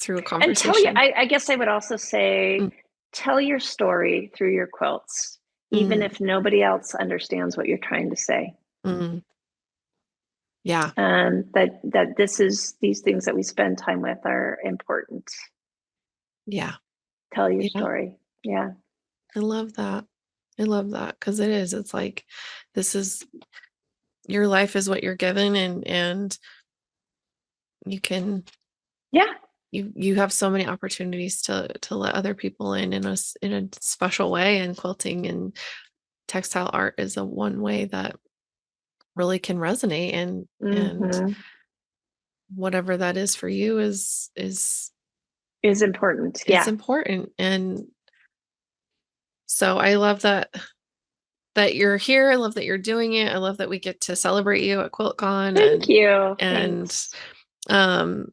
through a And tell you, conversation. I guess I would also say, Mm, tell your story through your quilts, even mm, if nobody else understands what you're trying to say. mm. Yeah. That these things that we spend time with are important. Yeah. Tell your Yeah. story. Yeah. I love that. I love that because it is. It's like this is your life is what you're given, and you can Yeah. you have so many opportunities to let other people in a special way, and quilting and textile art is a one way that really can resonate, and Mm-hmm. whatever that is for you is Is important. it's Yeah. important. And so I love that you're here. I love that you're doing it. I love that we get to celebrate you at QuiltCon, Thank you. and Thanks. um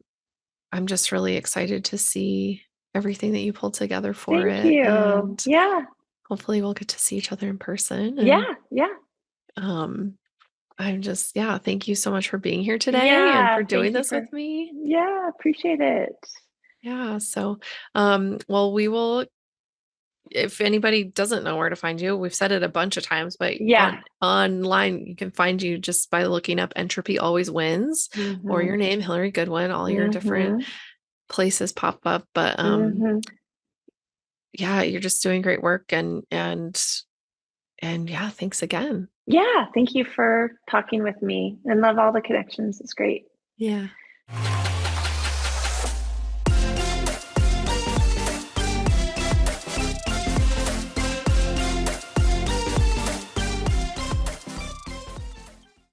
I'm just really excited to see everything that you pulled together for Thank it, you. and Yeah. hopefully we'll get to see each other in person. And Yeah. Yeah. um I'm just, yeah, thank you so much for being here today and Yeah. for doing Thank you this for, with me. yeah, appreciate it. Yeah, so well, we will, if anybody doesn't know where to find you, we've said it a bunch of times, but Yeah. online you can find you just by looking up Entropy Always Wins, or Mm-hmm. your name, Hillary Goodwin. All your different Mm-hmm. places pop up. But Mm-hmm. yeah, you're just doing great work, and yeah, thanks again. Yeah. Thank you for talking with me, and love all the connections. It's great. Yeah.